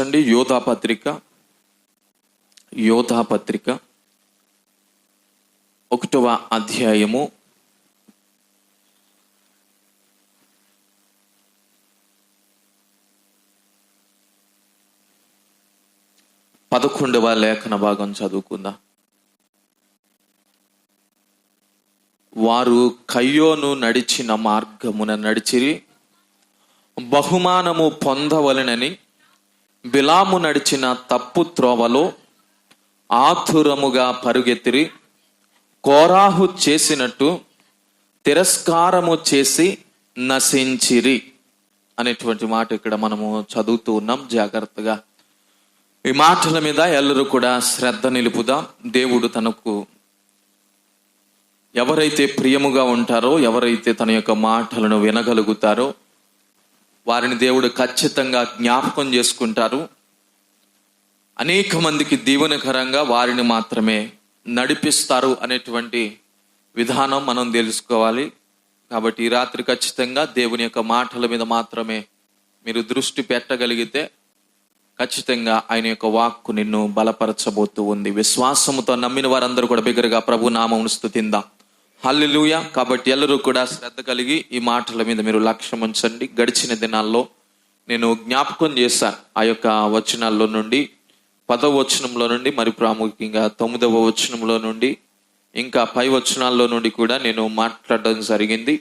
గమనించండి, యోధాపత్రిక 1వ అధ్యాయము 11వ లేఖన భాగం చదువుకుందాం. వారు కయ్యోను నడిచిన మార్గమున నడిచిరి, బహుమానము పొందవలెనని బిలాము నడిచిన తప్పు త్రోవలో ఆతురముగా పరుగెత్తిరి. కోరాహు చేసినట్టు తిరస్కారము చేసి నశించిరి అనేటువంటి మాట ఇక్కడ మనము చదువుతూ ఉన్నాం. జాగ్రత్తగా ఈ మాటల మీద ఎల్లరూ కూడా శ్రద్ధ నిలుపుదాం. దేవుడు తనకు ఎవరైతే ప్రియముగా ఉంటారో, ఎవరైతే తన యొక్క మాటలను వినగలుగుతారో వారిని దేవుడు ఖచ్చితంగా జ్ఞాపకం చేసుకుంటారు. అనేక మందికి దీవెనకరంగా వారిని మాత్రమే నడిపిస్తారు అనేటువంటి విధానం మనం తెలుసుకోవాలి. కాబట్టి ఈ రాత్రి ఖచ్చితంగా దేవుని యొక్క మాటల మీద మాత్రమే మీరు దృష్టి పెట్టగలిగితే ఖచ్చితంగా ఆయన యొక్క వాక్కు నిన్ను బలపరచబోతూ ఉంది. విశ్వాసముతో నమ్మిన వారందరూ కూడా బిగ్గరగా ప్రభు నామమును స్తుతిందాం. హల్లెలూయా. కాబట్టి ಎಲ್ಲರೂ కూడా శ్రద్ధ కలిగి ఈ మాటల మీద మీరు లక్ష్యం ఉంచండి. గడిచిన దినాల్లో నేను జ్ఞాపకం చేశాను ఆ యొక్క వచనాల్లో నుండి, 10వ వచనంలో నుండి, మరి ప్రాముఖ్యంగా 9వ వచనంలో నుండి, ఇంకా పై వచనాల్లో నుండి కూడా నేను మాట్లాడడం జరిగింది.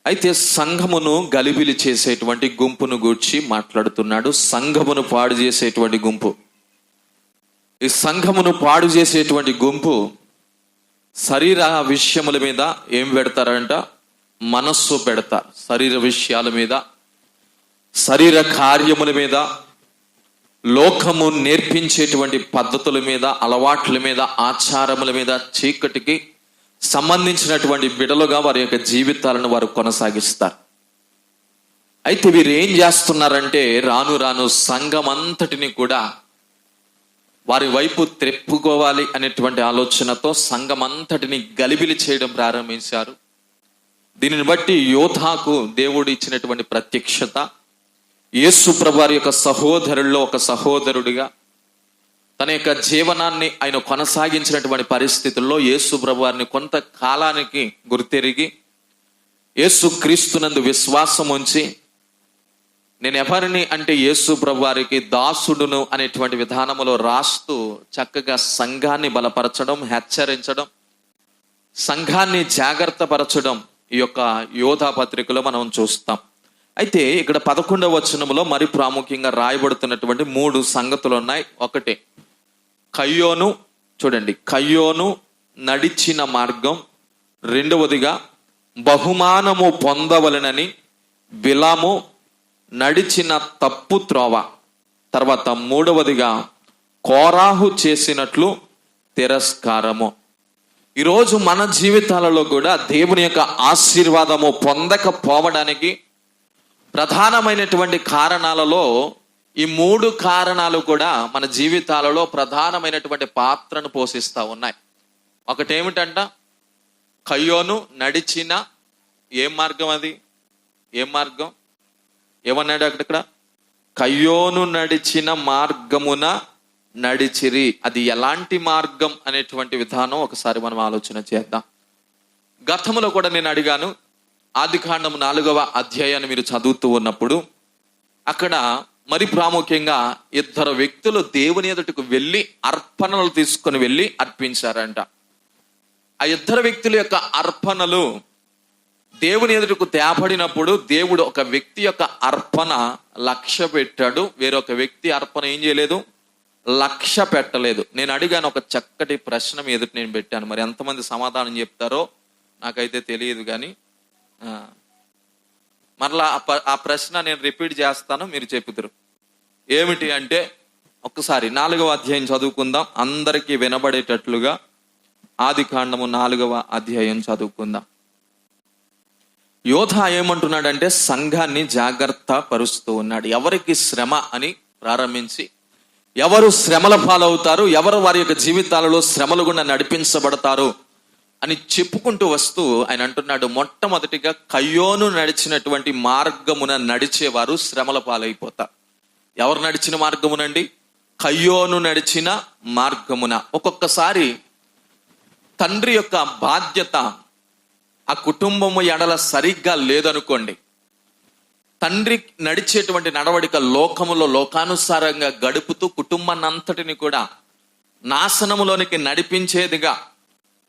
అయితే సంఘమును గలిబిలి చేసేటువంటి గుంపును గూర్చి మాట్లాడుతున్నాడు. సంఘమును పాడు చేసేటువంటి గుంపు, ఈ సంఘమును పాడు చేసేటువంటి గుంపు శరీర విషయముల మీద ఏం పెడతారంట? మనస్సు పెడతారు. శరీర విషయాల మీద, శరీర కార్యముల మీద, లోకము నేర్పించేటువంటి పద్ధతుల మీద, అలవాట్ల మీద, ఆచారముల మీద, చీకటికి సంబంధించినటువంటి బిడలుగా వారి యొక్క జీవితాలను వారు కొనసాగిస్తారు. అయితే వీరు ఏం చేస్తున్నారంటే రాను రాను సంఘం అంతటిని కూడా వారి వైపు త్రెప్పుకోవాలి అనేటువంటి ఆలోచనతో సంఘం అంతటిని గలిబిలి చేయడం ప్రారంభించారు. దీనిని బట్టి యోధాకు దేవుడు ఇచ్చినటువంటి ప్రత్యక్షత, యేసు ప్రభువారి యొక్క సహోదరుల్లో ఒక సహోదరుడిగా తన యొక్క జీవనాన్ని ఆయన కొనసాగించినటువంటి పరిస్థితుల్లో యేసు ప్రభువారిని కొంతకాలానికి గుర్తెరిగి యేసు క్రీస్తునందు విశ్వాసం ఉంచి నేను ఎవరిని అంటే యేసు ప్రభువారికి దాసుడును అనేటువంటి విధానములో రాస్తూ చక్కగా సంఘాన్ని బలపరచడం, హెచ్చరించడం, సంఘాన్ని జాగ్రత్త పరచడం ఈ యొక్క యోధా పత్రికలో మనం చూస్తాం. అయితే ఇక్కడ 11వ వచనంలో మరి ప్రాముఖ్యంగా రాయబడుతున్నటువంటి 3 సంగతులు ఉన్నాయి. ఒకటి కయ్యోను, చూడండి, కయ్యోను నడిచిన మార్గం. రెండవదిగా బహుమానము పొందవలెనని బిలాము నడిచిన తప్పు త్రోవ. తర్వాత 3వదిగా కోరాహు చేసినట్లు తిరస్కారము. ఈరోజు మన జీవితాలలో కూడా దేవుని యొక్క ఆశీర్వాదము పొందకపోవడానికి ప్రధానమైనటువంటి కారణాలలో ఈ 3 కారణాలు కూడా మన జీవితాలలో ప్రధానమైనటువంటి పాత్రను పోషిస్తూ ఉన్నాయి. ఒకటేమిటంట? కయ్యోను నడిచిన ఏం మార్గం? అది ఏం మార్గం? ఏమన్నాడు అక్కడ? కయ్యోను నడిచిన మార్గమున నడిచిరి. అది ఎలాంటి మార్గం అనేటువంటి విధానం ఒకసారి మనం ఆలోచన చేద్దాం. గతంలో కూడా నేను అడిగాను, ఆదికాండము 4వ అధ్యాయాన్ని మీరు చదువుతూ ఉన్నప్పుడు అక్కడ మరి ప్రాముఖ్యంగా 2 వ్యక్తులు దేవుని ఎదుటకు వెళ్ళి అర్పణలు తీసుకొని వెళ్ళి అర్పించారంట. ఆ 2 వ్యక్తుల యొక్క అర్పణలు దేవుని ఎదుటకు తేపడినప్పుడు దేవుడు ఒక వ్యక్తి యొక్క అర్పణ లక్ష్య పెట్టాడు, వేరొక వ్యక్తి అర్పణ ఏం చేయలేదు, లక్ష్య పెట్టలేదు. నేను అడిగాను, ఒక చక్కటి ప్రశ్న మీ ఎదుట నేను పెట్టాను. మరి ఎంతమంది సమాధానం చెప్తారో నాకైతే తెలియదు, కానీ మరలా ఆ ప్రశ్న నేను రిపీట్ చేస్తాను, మీరు చెప్పుతారు. ఏమిటి అంటే, ఒక్కసారి 4వ అధ్యాయం చదువుకుందాం, అందరికీ వినబడేటట్లుగా. ఆదికాండము 4వ అధ్యాయం చదువుకుందాం. యోధ ఏమంటున్నాడంటే సంఘాన్ని జాగ్రత్త పరుస్తూ ఉన్నాడు. ఎవరికి శ్రమ అని ప్రారంభించి ఎవరు శ్రమల పాలవుతారు, ఎవరు వారి యొక్క జీవితాలలో శ్రమలు గుండా నడిపించబడతారు అని చెప్పుకుంటూ వస్తూ ఆయన అంటున్నాడు, మొట్టమొదటిగా కయ్యోను నడిచినటువంటి మార్గమున నడిచేవారు శ్రమల పాలైపోతారు. ఎవరు నడిచిన మార్గమునండి? కయ్యోను నడిచిన మార్గమున. ఒక్కొక్కసారి తండ్రి యొక్క బాధ్యత ఆ కుటుంబము ఎడల సరిగ్గా లేదనుకోండి, తండ్రి నడిచేటువంటి నడవడిక లోకములో లోకానుసారంగా గడుపుతూ కుటుంబాన్ని అంతటిని కూడా నాశనములోనికి నడిపించేదిగా,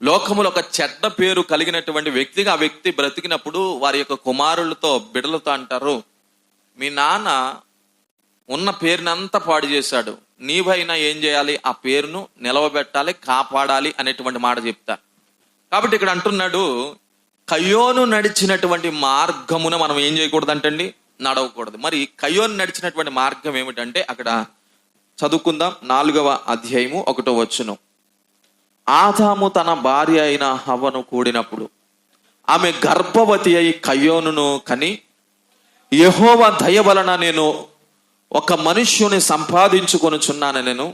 లోకములో ఒక చెడ్డ పేరు కలిగినటువంటి వ్యక్తిగా ఆ వ్యక్తి బ్రతికినప్పుడు వారి యొక్క కుమారులతో బిడ్డలతో అంటారు, మీ నాన్న ఉన్న పేరునంతా పాడు చేశాడు, నీవైనా ఏం చేయాలి? ఆ పేరును నిలవబెట్టాలి, కాపాడాలి అనేటువంటి మాట చెప్తారు. కాబట్టి ఇక్కడ అంటున్నాడు, కయ్యోను నడిచినటువంటి మార్గమున మనం ఏం చేయకూడదంటండి? నడవకూడదు. మరి కయ్యోను నడిచినటువంటి మార్గం ఏమిటంటే అక్కడ చదువుకుందాం. 4వ అధ్యాయము 1వ వచనం. ఆదాము తన భార్య అయిన హవ్వను కూడినప్పుడు ఆమె గర్భవతి అయి కయ్యోనును కని, యెహోవా దయ వలన నేను ఒక మనుష్యుని సంపాదించుకొనుచున్నాను నేను.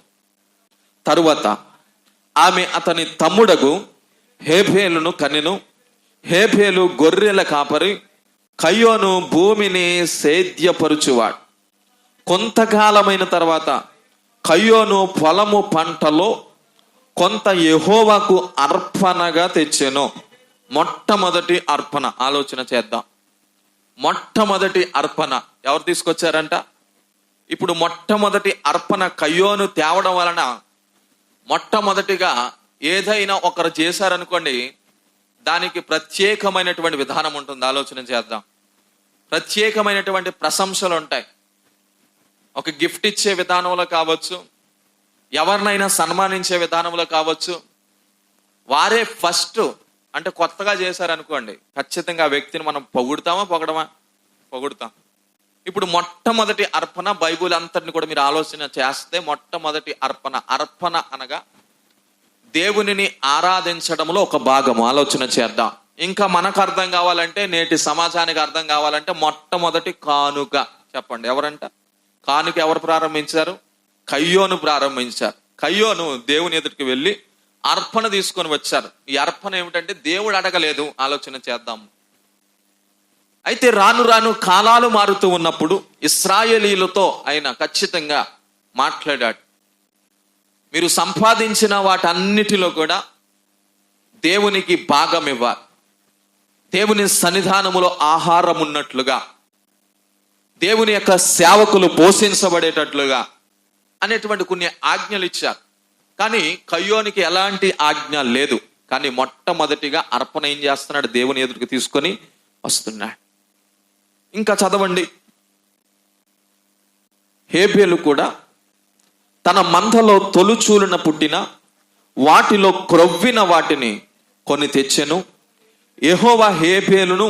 తరువాత ఆమె అతని తమ్ముడగు హేబేలును కనెను. హేబేలు గొర్రెల కాపరి, కయ్యోను భూమిని సేద్యపరుచువాడు. కొంతకాలమైన తర్వాత కయ్యోను పొలము పంటలో కొంత యెహోవాకు అర్పణగా తెచ్చెను. మొట్టమొదటి అర్పణ ఆలోచన చేద్దాం. మొట్టమొదటి అర్పణ ఎవరు తీసుకొచ్చారంట? ఇప్పుడు మొట్టమొదటి అర్పణ కయ్యోను తేవడం వలన మొట్టమొదటిగా ఏదైనా ఒకరు చేశారనుకోండి, దానికి ప్రత్యేకమైనటువంటి విధానం ఉంటుంది. ఆలోచన చేద్దాం. ప్రత్యేకమైనటువంటి ప్రశంసలు ఉంటాయి. ఒక గిఫ్ట్ ఇచ్చే విధానంలో కావచ్చు, ఎవరినైనా సన్మానించే విధానంలో కావచ్చు, వారే ఫస్ట్ అంటే కొత్తగా చేశారనుకోండి, ఖచ్చితంగా ఆ వ్యక్తిని మనం పొగుడుతామా పొగడమా? పొగుడుతాం. ఇప్పుడు మొట్టమొదటి అర్పణ బైబిల్ అంతటిని కూడా మీరు ఆలోచన చేస్తే మొట్టమొదటి అర్పణ అనగా దేవునిని ఆరాధించడంలో ఒక భాగము. ఆలోచన చేద్దాం. ఇంకా మనకు అర్థం కావాలంటే, నేటి సమాజానికి అర్థం కావాలంటే మొట్టమొదటి కానుక. చెప్పండి ఎవరంట? కానుక ఎవరు ప్రారంభించారు? కయ్యోను ప్రారంభించారు. కయ్యోను దేవుని ఎదుటికి వెళ్ళి అర్పణ తీసుకొని వచ్చారు. ఈ అర్పణ ఏమిటంటే దేవుడు అడగలేదు. ఆలోచన చేద్దాం. అయితే రాను రాను కాలాలు మారుతూ ఉన్నప్పుడు ఇశ్రాయేలీలతో ఆయన ఖచ్చితంగా మాట్లాడాడు. మీరు సంపాదించిన వాటన్నిటిలో కూడా దేవునికి భాగం ఇవ్వాలి. దేవుని సన్నిధానములో ఆహారం ఉన్నట్లుగా, దేవుని యొక్క సేవకులు పోషించబడేటట్లుగా అనేటువంటి కొన్ని ఆజ్ఞలు ఇచ్చారు. కానీ కయ్యోనికి ఎలాంటి ఆజ్ఞ లేదు. కానీ మొట్టమొదటిగా అర్పణ ఏం చేస్తున్నాడు? దేవుని ఎదుటికి తీసుకొని వస్తున్నాడు. ఇంకా చదవండి. హేబేలు కూడా తన మందలో తొలుచూలున పుట్టిన వాటిలో క్రొవ్విన వాటిని కొన్ని తెచ్చెను. యెహోవా హేబేలును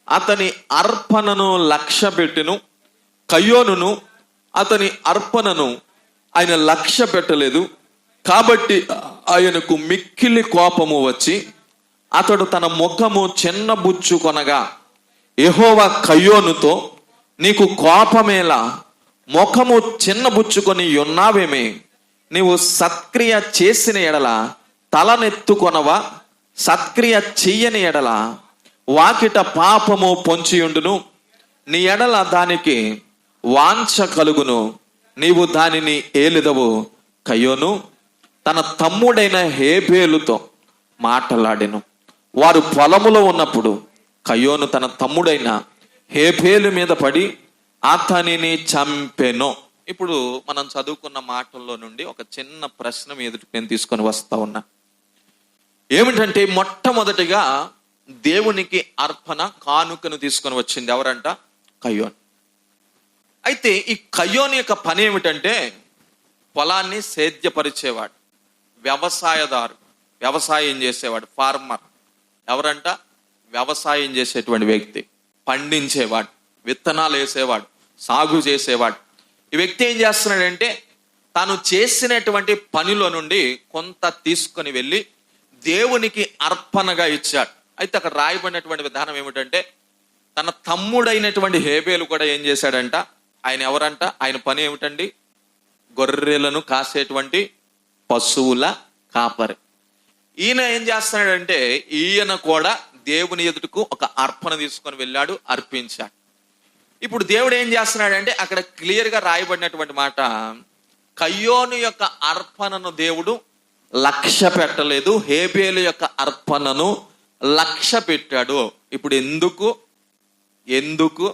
అతని అర్పణను లక్ష్య పెట్టెను. కయ్యోనును అతని అర్పణను ఆయన లక్ష్య పెట్టలేదు. కాబట్టి ఆయనకు మిక్కిలి కోపము వచ్చి అతడు తన ముఖము చిన్నబుచ్చుకొనగా, యెహోవా కయ్యోనుతో, నీకు కోపమేలా? ముఖము చిన్నబుచ్చుకొని ఉన్నావేమే? నీవు సత్క్రియ చేసిన ఎడల తలనెత్తుకొనవా? సత్క్రియ చెయ్యని ఎడల వాకిట పాపము పొంచియుండును. నీ ఎడల దానికి వాంఛ కలుగును, నీవు దానిని ఏలిదవు. కయ్యోను తన తమ్ముడైన హేబేలుతో మాట్లాడెను. వారు పొలములో ఉన్నప్పుడు కయ్యోను తన తమ్ముడైన హేబేలు మీద పడి అతనిని చంపెను. ఇప్పుడు మనం చదువుకున్న మాటల్లో నుండి ఒక చిన్న ప్రశ్న మీ ఎదుటికి నేను తీసుకొని వస్తా ఉన్నా. ఏమిటంటే, మొట్టమొదటిగా దేవునికి అర్పణ కానుకను తీసుకొని వచ్చింది ఎవరంట? కయ్యోను. అయితే ఈ కయ్యోను యొక్క పని ఏమిటంటే, పొలాన్ని సేద్యపరిచేవాడు, వ్యవసాయదారు, వ్యవసాయం చేసేవాడు, ఫార్మర్. ఎవరంట? వ్యవసాయం చేసేటువంటి వ్యక్తి, పండించేవాడు, విత్తనాలు వేసేవాడు, సాగు చేసేవాడు. ఈ వ్యక్తి ఏం చేస్తున్నాడంటే, తాను చేసినటువంటి పనిలో నుండి కొంత తీసుకొని వెళ్ళి దేవునికి అర్పణగా ఇచ్చాడు. అయితే అక్కడ రాయబడినటువంటి విధానం ఏమిటంటే, తన తమ్ముడైనటువంటి హేబేలు కూడా ఏం చేశాడంట? ఆయన ఎవరంట? ఆయన పని ఏమిటండి? గొర్రెలను కాసేటువంటి పశువుల కాపరి. ఈయన ఏం చేస్తున్నాడంటే, ఈయన కూడా దేవుని ఎదుటకు ఒక అర్పణ తీసుకొని వెళ్ళాడు, అర్పించాడు. ఇప్పుడు దేవుడు ఏం చేస్తున్నాడంటే అక్కడ క్లియర్గా రాయబడినటువంటి మాట, కయ్యోను యొక్క అర్పణను దేవుడు లక్ష్య పెట్టలేదు, హేబేలు యొక్క అర్పణను లక్ష్య పెట్టాడు. ఇప్పుడు ఎందుకు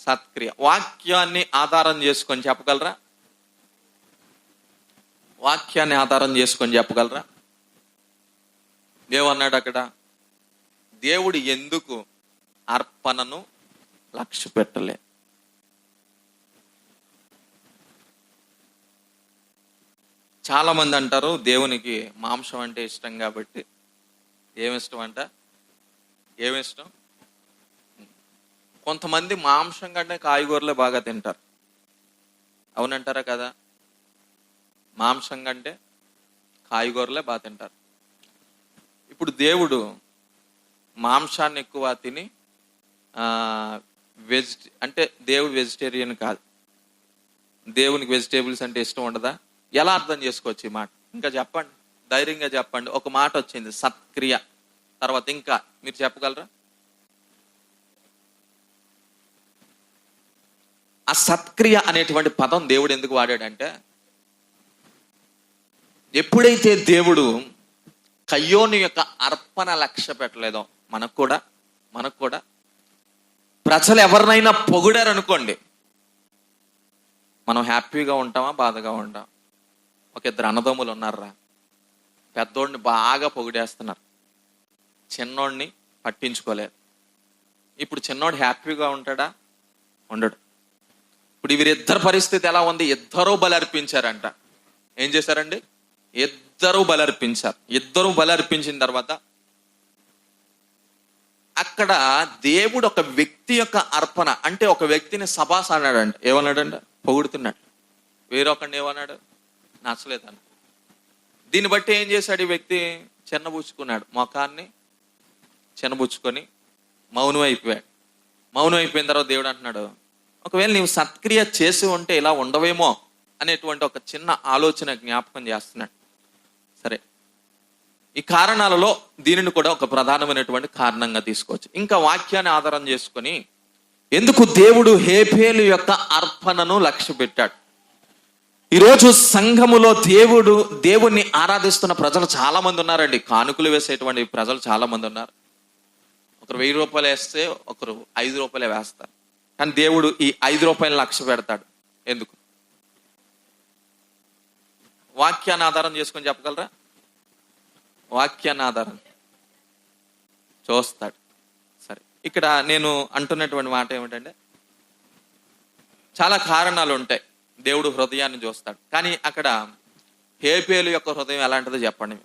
సత్క్రియ? వాక్యాన్ని ఆధారం చేసుకొని చెప్పగలరా? వాక్యాన్ని ఆధారం చేసుకొని చెప్పగలరా? ఏమన్నాడు అక్కడ? దేవుడు ఎందుకు అర్పణను లక్ష్య పెట్టలే? చాలా మంది అంటారు దేవునికి మాంసం అంటే ఇష్టం కాబట్టి. ఏమిష్టం అంట? ఏమిష్టం? కొంతమంది మాంసం కంటే కాయగూరలే బాగా తింటారు. అవునంటారా కదా? మాంసం కంటే కాయగూరలే బాగా తింటారు. ఇప్పుడు దేవుడు మాంసాన్ని ఎక్కువ తిని అంటే దేవుడు వెజిటేరియన్ కాదు. దేవునికి వెజిటేబుల్స్ అంటే ఇష్టం ఉండదా? ఎలా అర్థం చేసుకోవచ్చు ఈ మాట? ఇంకా చెప్పండి, ధైర్యంగా చెప్పండి. ఒక మాట వచ్చింది సత్క్రియ, తర్వాత ఇంకా మీరు చెప్పగలరా? ఆ సత్క్రియ అనేటువంటి పదం దేవుడు ఎందుకు వాడాడంటే, ఎప్పుడైతే దేవుడు కయ్యోను యొక్క అర్పణ లక్ష్య పెట్టలేదో, మనకు కూడా ప్రజలు ఎవరినైనా పొగిడారు అనుకోండి, మనం హ్యాపీగా ఉంటామా బాధగా ఉంటాం? ఒక ఇద్దరు అన్నదమ్ములు ఉన్నారా, పెద్దోడిని బాగా పొగిడేస్తున్నారు, చిన్నోడిని పట్టించుకోలేరు. ఇప్పుడు చిన్నోడు హ్యాపీగా ఉంటాడా? ఉండడు. ఇప్పుడు వీరిద్దరు పరిస్థితి ఎలా ఉంది? ఇద్దరూ బలర్పించారంట. ఏం చేశారండి? ఇద్దరూ బలర్పించారు. ఇద్దరూ బలర్పించిన తర్వాత అక్కడ దేవుడు ఒక వ్యక్తి యొక్క అర్పణ, అంటే ఒక వ్యక్తిని సభాస్ అన్నాడంట. ఏమన్నాడంట? పొగుడుతున్నాడు. వేరొకడిని ఏమన్నాడు? నచ్చలేదన్న. దీన్ని బట్టి ఏం చేశాడు ఈ వ్యక్తి? చిన్నబుచ్చుకున్నాడు, ముఖాన్ని చిన్నబుచ్చుకొని మౌనం అయిపోయాడు. మౌనం అయిపోయిన తర్వాత దేవుడు అంటున్నాడు, ఒకవేళ నీవు సత్క్రియ చేసి ఉంటే ఇలా ఉండవేమో అనేటువంటి ఒక చిన్న ఆలోచన జ్ఞాపకం చేస్తున్నాడు. సరే, ఈ కారణాలలో దీనిని కూడా ఒక ప్రధానమైనటువంటి కారణంగా తీసుకోవచ్చు. ఇంకా వాక్యాన్ని ఆధారం చేసుకొని ఎందుకు దేవుడు హేబేలు యొక్క అర్పణను లక్ష్య పెట్టాడు? ఈరోజు సంఘములో దేవుణ్ణి ఆరాధిస్తున్న ప్రజలు చాలా మంది ఉన్నారండి. కానుకలు వేసేటువంటి ప్రజలు చాలా మంది ఉన్నారు. ఒకరు 1000 రూపాయలు వేస్తే ఒకరు 5 రూపాయలే వేస్తారు. కానీ దేవుడు ఈ 5 రూపాయలు లక్ష్య పెడతాడు. ఎందుకు? వాక్యాన్ని ఆధారం చేసుకొని చెప్పగలరా? వాక్యాన్ని ఆధారం చూస్తాడు. సరే, ఇక్కడ నేను అంటున్నటువంటి మాట ఏమిటంటే, చాలా కారణాలు ఉంటాయి. దేవుడు హృదయాన్ని చూస్తాడు. కానీ అక్కడ హేబేలు యొక్క హృదయం ఎలాంటిదో చెప్పండి.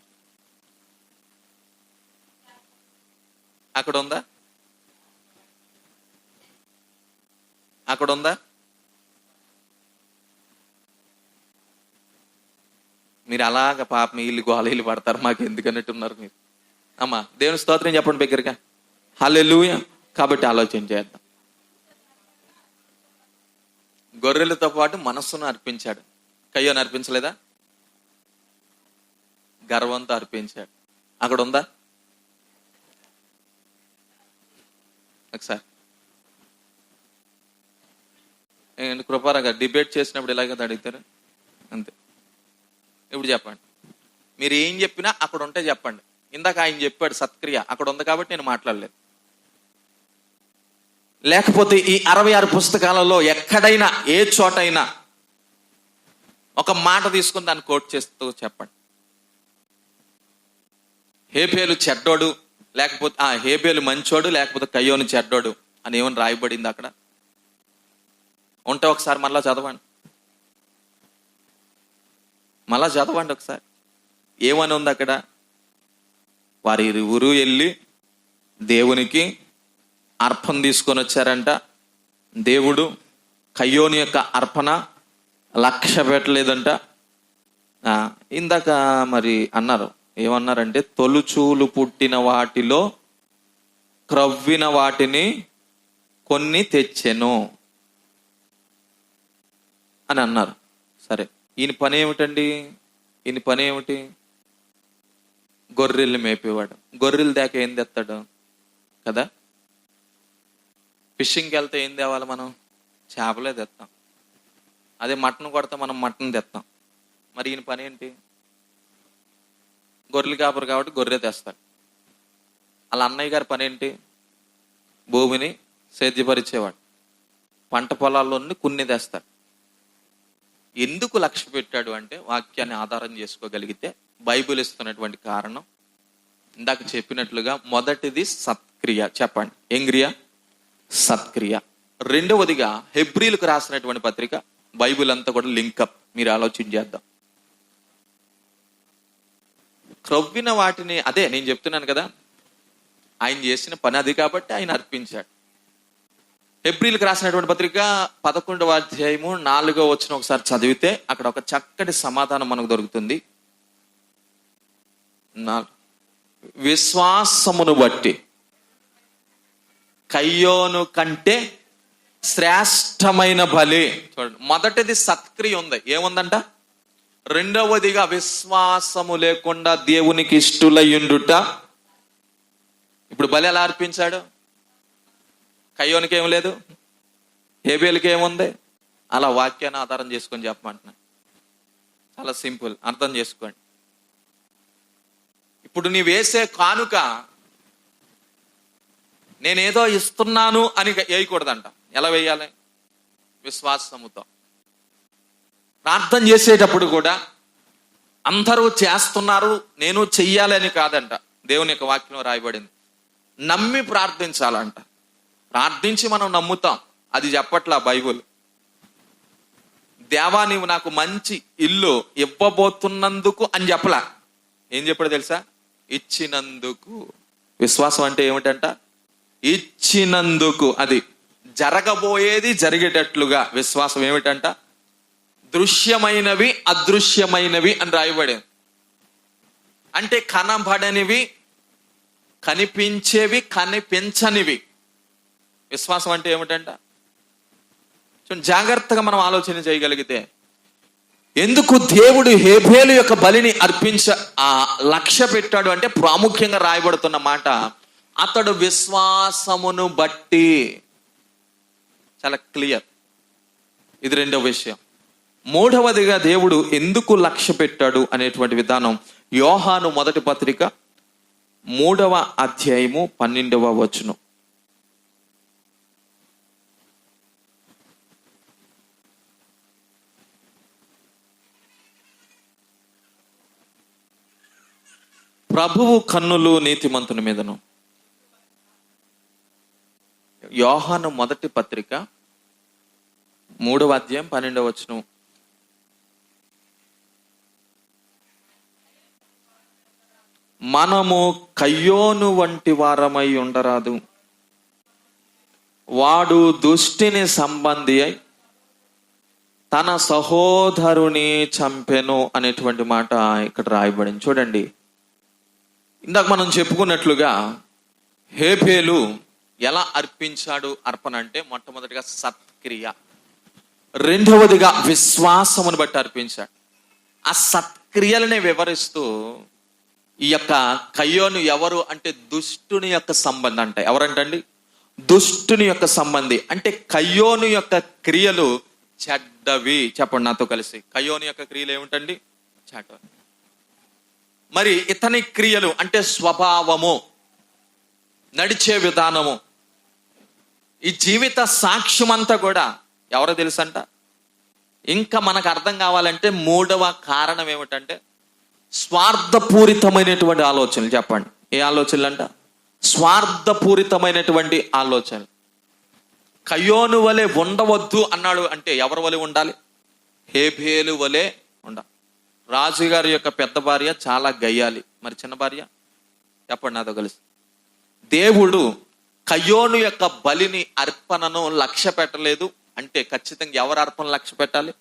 అక్కడ ఉందా? అక్కడ ఉందా? మీరు అలాగ పాపం వీళ్ళు గోళీలు పడతారు, మాకు ఎందుకన్నట్టు ఉన్నారు మీరు. అమ్మా దేవుని స్తోత్రం చెప్పండి బిగ్గరగా. హల్లెలూయా. కాబట్టి ఆలోచన చేద్దాం. గొర్రెలతో పాటు మనస్సును అర్పించాడు. కయ్యోను అర్పించలేదా? గర్వంతో అర్పించాడు. అక్కడ ఉందా? ఒకసారి కృపారాగా డిబేట్ చేసినప్పుడు ఇలాగే అడుగుతారు అంతే. ఇప్పుడు చెప్పండి, మీరు ఏం చెప్పినా అక్కడ ఉంటే చెప్పండి. ఇందాక ఆయన చెప్పాడు సత్క్రియ, అక్కడ ఉంది కాబట్టి నేను మాట్లాడలేదు. లేకపోతే ఈ 66 పుస్తకాలలో ఎక్కడైనా ఏ చోటైనా ఒక మాట తీసుకుని దాన్ని కోట్ చేస్తూ చెప్పండి. హేబేలు చెడ్డోడు, లేకపోతే హేబేలు మంచోడు, లేకపోతే కయ్యోను చెడ్డోడు అని ఏమని రాయబడింది అక్కడ? ఉంటే ఒకసారి మళ్ళా చదవండి. ఒకసారి ఏమని ఉంది అక్కడ? వారి ఇరువురు వెళ్ళి దేవునికి అర్పణ తీసుకొని వచ్చారంట. దేవుడు కయ్యోని యొక్క అర్పణ లక్ష్య పెట్టలేదంట. ఇందాక మరి అన్నారు, ఏమన్నారంటే తొలుచూలు పుట్టిన వాటిలో క్రవ్విన వాటిని కొన్ని తెచ్చెను అని అన్నారు. సరే, ఈయన పని ఏమిటండి? ఈయన పని ఏమిటి? గొర్రెల్ని మేపేవాడు. గొర్రెల దాకా ఏం తెస్తాడు కదా? ఫిషింగ్కి వెళ్తే ఏం తేవాలి మనం? చేపలే తెస్తాం. అదే మటన్ కొడితే మనం మటన్ తెస్తాం. మరి ఈయన పని ఏంటి? గొర్రెలు కాపరు కాబట్టి గొర్రె తెస్తాడు. వాళ్ళ అన్నయ్య గారి పని ఏంటి? భూమిని సేద్యపరిచేవాడు. పంట పొలాల్లో కొన్ని తెస్తాడు. ఎందుకు లక్ష్య పెట్టాడు అంటే వాక్యాన్ని ఆధారం చేసుకోగలిగితే బైబిల్ ఇస్తున్నటువంటి కారణం ఇందాక చెప్పినట్లుగా మొదటిది సత్క్రియ. చెప్పండి, ఏం క్రియ? సత్క్రియ. రెండవదిగా హెబ్రీలకు రాసినటువంటి పత్రిక, బైబిల్ అంతా కూడా లింకప్. మీరు ఆలోచన చేద్దాం. క్రొవ్విన వాటిని, అదే నేను చెప్తున్నాను కదా, ఆయన చేసిన పని అది కాబట్టి ఆయన అర్పించాడు. హెబ్రీలకు రాసినటువంటి పత్రిక 11వ అధ్యాయము 4వ వచనం ఒకసారి చదివితే అక్కడ ఒక చక్కటి సమాధానం మనకు దొరుకుతుంది. విశ్వాసమును బట్టి కయ్యోను కంటే శ్రేష్టమైన బలి. చూడండి, మొదటిది సత్క్రియ ఉంది, ఏముందంట? రెండవదిగా విశ్వాసము లేకుండా దేవునికి ఇష్టులయ్యుండుట. ఇప్పుడు బలి ఎలా అర్పించాడు? కయ్యోనికి ఏం లేదు, హేబేలుకి ఏముంది? అలా వాక్యాన్ని ఆధారం చేసుకొని చెప్పమంటున్నా. చాలా సింపుల్, అర్థం చేసుకోండి. ఇప్పుడు నీ వేసే కానుక నేనేదో ఇస్తున్నాను అని వేయకూడదంట. ఎలా వేయాలి? విశ్వాసముతో. ప్రార్థన చేసేటప్పుడు కూడా అందరూ చేస్తున్నారు నేను చెయ్యాలని కాదంట. దేవుని యొక్క వాక్యం రాయబడింది, నమ్మి ప్రార్థించాలంట. ప్రార్థించి మనం నమ్ముతాం, అది చెప్పట్లా బైబుల్. దేవా నీవు నాకు మంచి ఇల్లు ఇవ్వబోతున్నందుకు అని చెప్పలా. ఏం చెప్పాడు తెలుసా? ఇచ్చినందుకు. విశ్వాసం అంటే ఏమిటంట? ఇచ్చినందుకు. అది జరగబోయేది జరిగేటట్లుగా విశ్వాసం ఏమిటంట? దృశ్యమైనవి అదృశ్యమైనవి అని రాయబడింది. అంటే కనబడనివి, కనిపించేవి, కనిపించనివి. విశ్వాసం అంటే ఏమిటంట? జాగ్రత్తగా మనం ఆలోచన చేయగలిగితే, ఎందుకు దేవుడు హేబేలు యొక్క బలిని లక్ష్య పెట్టాడు అంటే ప్రాముఖ్యంగా రాయబడుతున్న మాట అతడు విశ్వాసమును బట్టి. చాలా క్లియర్. ఇది రెండవ విషయం. మూడవదిగా దేవుడు ఎందుకు లక్ష్య పెట్టాడు అనేటువంటి విధానం యోహాను మొదటి పత్రిక 3వ అధ్యాయము 12వ వచనం. ప్రభువు కన్నులు నీతిమంతుని మీదను. యోహాను మొదటి పత్రిక 3వ అధ్యాయం 12వ వచనం. మనము కయ్యోను వంటి వారమై ఉండరాదు, వాడు దుష్టిని సంబంధి అయి తన సహోదరుని చంపెను అనేటువంటి మాట ఇక్కడ రాయబడింది. చూడండి, ఇందాక మనం చెప్పుకున్నట్లుగా హేబేలు ఎలా అర్పించాడు అర్పణ అంటే మొట్టమొదటిగా సత్క్రియ, రెండవదిగా విశ్వాసమును బట్టి అర్పించాడు. ఆ సత్క్రియలనే వివరిస్తూ ఈ యొక్క కయ్యోను ఎవరు అంటే దుష్టుని యొక్క సంబంధి అంట. ఎవరంటండి? దుష్టుని యొక్క సంబంధి. అంటే కయ్యోను యొక్క క్రియలు చెడ్డవి. చెప్పండి నాతో కలిసి, కయ్యోను యొక్క క్రియలు ఏమిటండి? చెడ్డవి. మరి ఇతని క్రియలు అంటే స్వభావము, నడిచే విధానము, ఈ జీవిత సాక్ష్యం అంతా కూడా ఎవరో తెలుసంట. ఇంకా మనకు అర్థం కావాలంటే మూడవ కారణం ఏమిటంటే స్వార్థపూరితమైనటువంటి ఆలోచనలు. చెప్పండి, ఏ ఆలోచనలు అంట? స్వార్థపూరితమైనటువంటి ఆలోచనలు. కయ్యోను వలె ఉండవద్దు అన్నాడు అంటే ఎవరి వలె ఉండాలి? హేబేలు వలె ఉండాలి. రాజుగారి యొక్క పెద్ద భార్య చాలా గయ్యాలి, మరి చిన్న భార్య? చెప్పండి నాతో కలిసి. దేవుడు కయ్యోను యొక్క బలిని అర్పణను లక్ష్య పెట్టలేదు అంటే ఖచ్చితంగా ఎవరి అర్పణ లక్ష్య పెట్టాలి?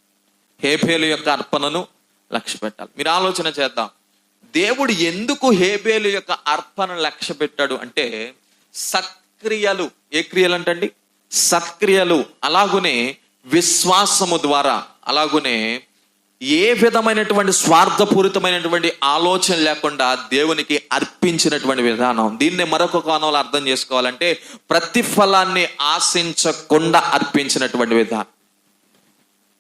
హేబేలు యొక్క అర్పణను లక్ష్య పెట్టాలి. మీరు ఆలోచన చేద్దాం, దేవుడు ఎందుకు హేబేలు యొక్క అర్పణ లక్ష్య పెట్టాడు అంటే సత్క్రియలు. ఏ క్రియలు అంటండి? సత్క్రియలు. అలాగునే విశ్వాసము ద్వారా, అలాగునే ఏ విధమైనటువంటి స్వార్థపూరితమైనటువంటి ఆలోచన లేకుండా దేవునికి అర్పించినటువంటి విధానం. దీన్ని మరొక కోణంలో అర్థం చేసుకోవాలంటే ప్రతిఫలాన్ని ఆశించకుండా అర్పించినటువంటి విధానం.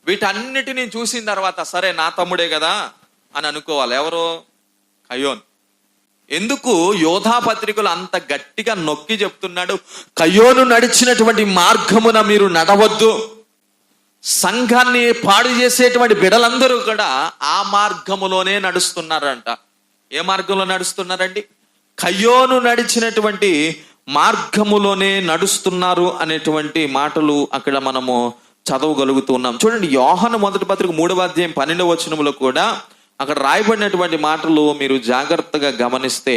వీటన్నిటిని చూసిన తర్వాత సరే నా తమ్ముడే కదా అని అనుకోవాలి. ఎవరు? కయ్యోను. ఎందుకు యోధా పత్రికలు అంత గట్టిగా నొక్కి చెప్తున్నాడు? కయ్యోను నడిచినటువంటి మార్గమున మీరు నడవద్దు. సంఘాన్ని పాడు చేసేటువంటి బిడలందరూ కూడా ఆ మార్గములోనే నడుస్తున్నారంట. ఏ మార్గంలో నడుస్తున్నారండి? కయ్యోను నడిచినటువంటి మార్గములోనే నడుస్తున్నారు అనేటువంటి మాటలు అక్కడ మనము చదవగలుగుతూ ఉన్నాం. చూడండి, యోహాను మొదటి పత్రిక 3వ అధ్యాయం 12వ వచనంలో కూడా అక్కడ రాయబడినటువంటి మాటలు మీరు జాగ్రత్తగా గమనిస్తే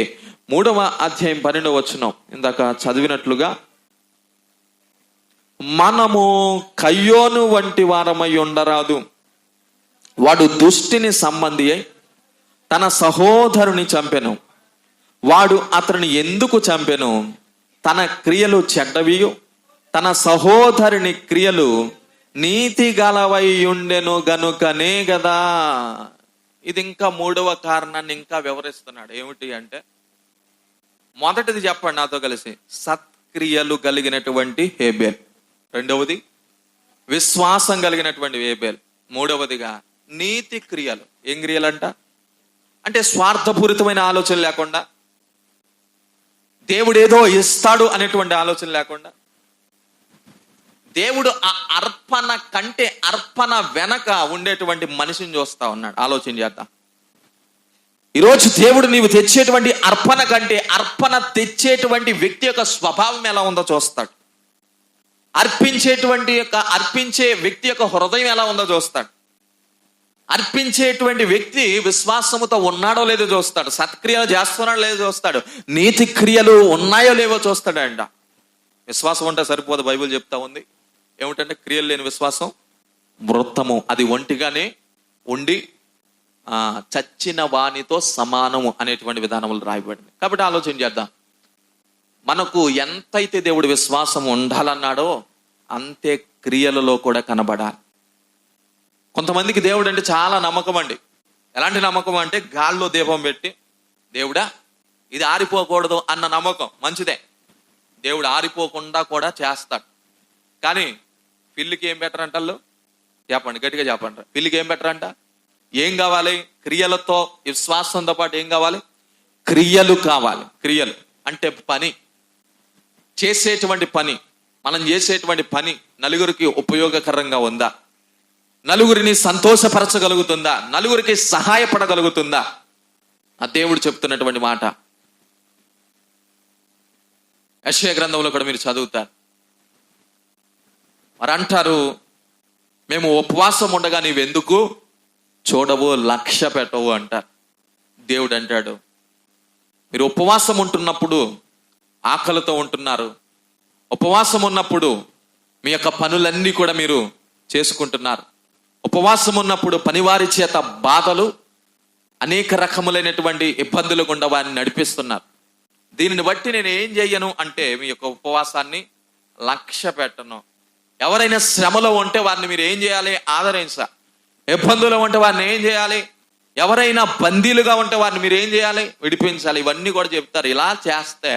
3వ అధ్యాయం 12వ వచనం ఇందాక చదివినట్లుగా, మనము కయ్యోను వంటి వారమై ఉండరాదు. వాడు దుష్టిని సంబంధి అయి తన సహోదరుని చంపెను. వాడు అతనిని ఎందుకు చంపెను? తన క్రియలు చెడ్డవియు తన సహోదరుని క్రియలు నీతి గలవై ఉండెను గనుకనే కదా. ఇది ఇంకా 3వ కారణాన్ని ఇంకా వివరిస్తున్నాడు. ఏమిటి అంటే, మొదటిది చెప్పండి నాతో కలిసి, సత్క్రియలు కలిగినటువంటి హేబేల్. రెండవది విశ్వాసం కలిగినటువంటి హేబేల్. మూడవదిగా నీతి క్రియలు. ఏం క్రియలంట? అంటే స్వార్థపూరితమైన ఆలోచన లేకుండా, దేవుడు ఏదో ఇస్తాడు అనేటువంటి ఆలోచన లేకుండా, దేవుడు ఆ అర్పణ కంటే అర్పణ వెనక ఉండేటువంటి మనిషిని చూస్తా ఉన్నాడు. ఆలోచన చేద్దాం. ఈరోజు దేవుడు నీవు తెచ్చేటువంటి అర్పణ కంటే అర్పణ తెచ్చేటువంటి వ్యక్తి యొక్క స్వభావం ఎలా ఉందో చూస్తాడు. అర్పించే వ్యక్తి యొక్క హృదయం ఎలా ఉందో చూస్తాడు. అర్పించేటువంటి వ్యక్తి విశ్వాసముతో ఉన్నాడో లేదో చూస్తాడు. సత్క్రియలు చేస్తున్నాడో లేదో చూస్తాడు. నీతి క్రియలు ఉన్నాయో లేవో చూస్తాడు అంట. విశ్వాసం ఉంటే సరిపోదు. బైబిల్ చెప్తా ఉంది ఏమిటంటే, క్రియలు లేని విశ్వాసం వృత్తము, అది ఒంటిగానే ఉండి చచ్చిన వానితో సమానము అనేటువంటి విధానములు రాయబడింది. కాబట్టి ఆలోచన చేద్దాం. మనకు ఎంతైతే దేవుడు విశ్వాసం ఉండాలన్నాడో అంతే క్రియలలో కూడా కనబడాలి. కొంతమందికి దేవుడు అంటే చాలా నమ్మకం అండి. ఎలాంటి నమ్మకం అంటే, గాల్లో దీపం పెట్టి దేవుడా ఇది ఆరిపోకూడదు అన్న నమ్మకం మంచిదే. దేవుడు ఆరిపోకుండా కూడా చేస్తాడు. కానీ పిల్లికి ఏం బెటర్ అంటారు? చెప్పండి, గట్టిగా చెప్పండి. పిల్లికి ఏం బెటర్ అంట? ఏం కావాలి? క్రియలతో విశ్వాసంతో పాటు ఏం కావాలి? క్రియలు కావాలి. క్రియలు అంటే పని, చేసేటువంటి పని. మనం చేసేటువంటి పని నలుగురికి ఉపయోగకరంగా ఉందా? నలుగురిని సంతోషపరచగలుగుతుందా? నలుగురికి సహాయపడగలుగుతుందా? ఆ దేవుడు చెప్తున్నటువంటి మాట యెషయా గ్రంథంలో కూడా మీరు చదువుతారు. మరి అంటారు, మేము ఉపవాసం ఉండగా నీవెందుకు చూడవు, లక్ష్య పెట్టవు అంటారు. దేవుడు అంటాడు, మీరు ఉపవాసం ఉంటున్నప్పుడు ఆకలితో ఉంటున్నారు. ఉపవాసం ఉన్నప్పుడు మీ యొక్క పనులన్నీ కూడా మీరు చేసుకుంటున్నారు. ఉపవాసం ఉన్నప్పుడు పనివారి చేత బాధలు, అనేక రకములైనటువంటి ఇబ్బందులు గుండా వారిని నడిపిస్తున్నారు. దీనిని బట్టి నేను ఏం చెయ్యను అంటే, మీ యొక్క ఉపవాసాన్ని లక్ష్య పెట్టను. ఎవరైనా శ్రమలో ఉంటే వారిని మీరు ఏం చేయాలి? ఆదరించాలి. ఇబ్బందులో ఉంటే వారిని ఏం చేయాలి? ఎవరైనా బందీలుగా ఉంటే వారిని మీరు ఏం చేయాలి? విడిపించాలి. ఇవన్నీ కూడా చెప్తారు. ఇలా చేస్తే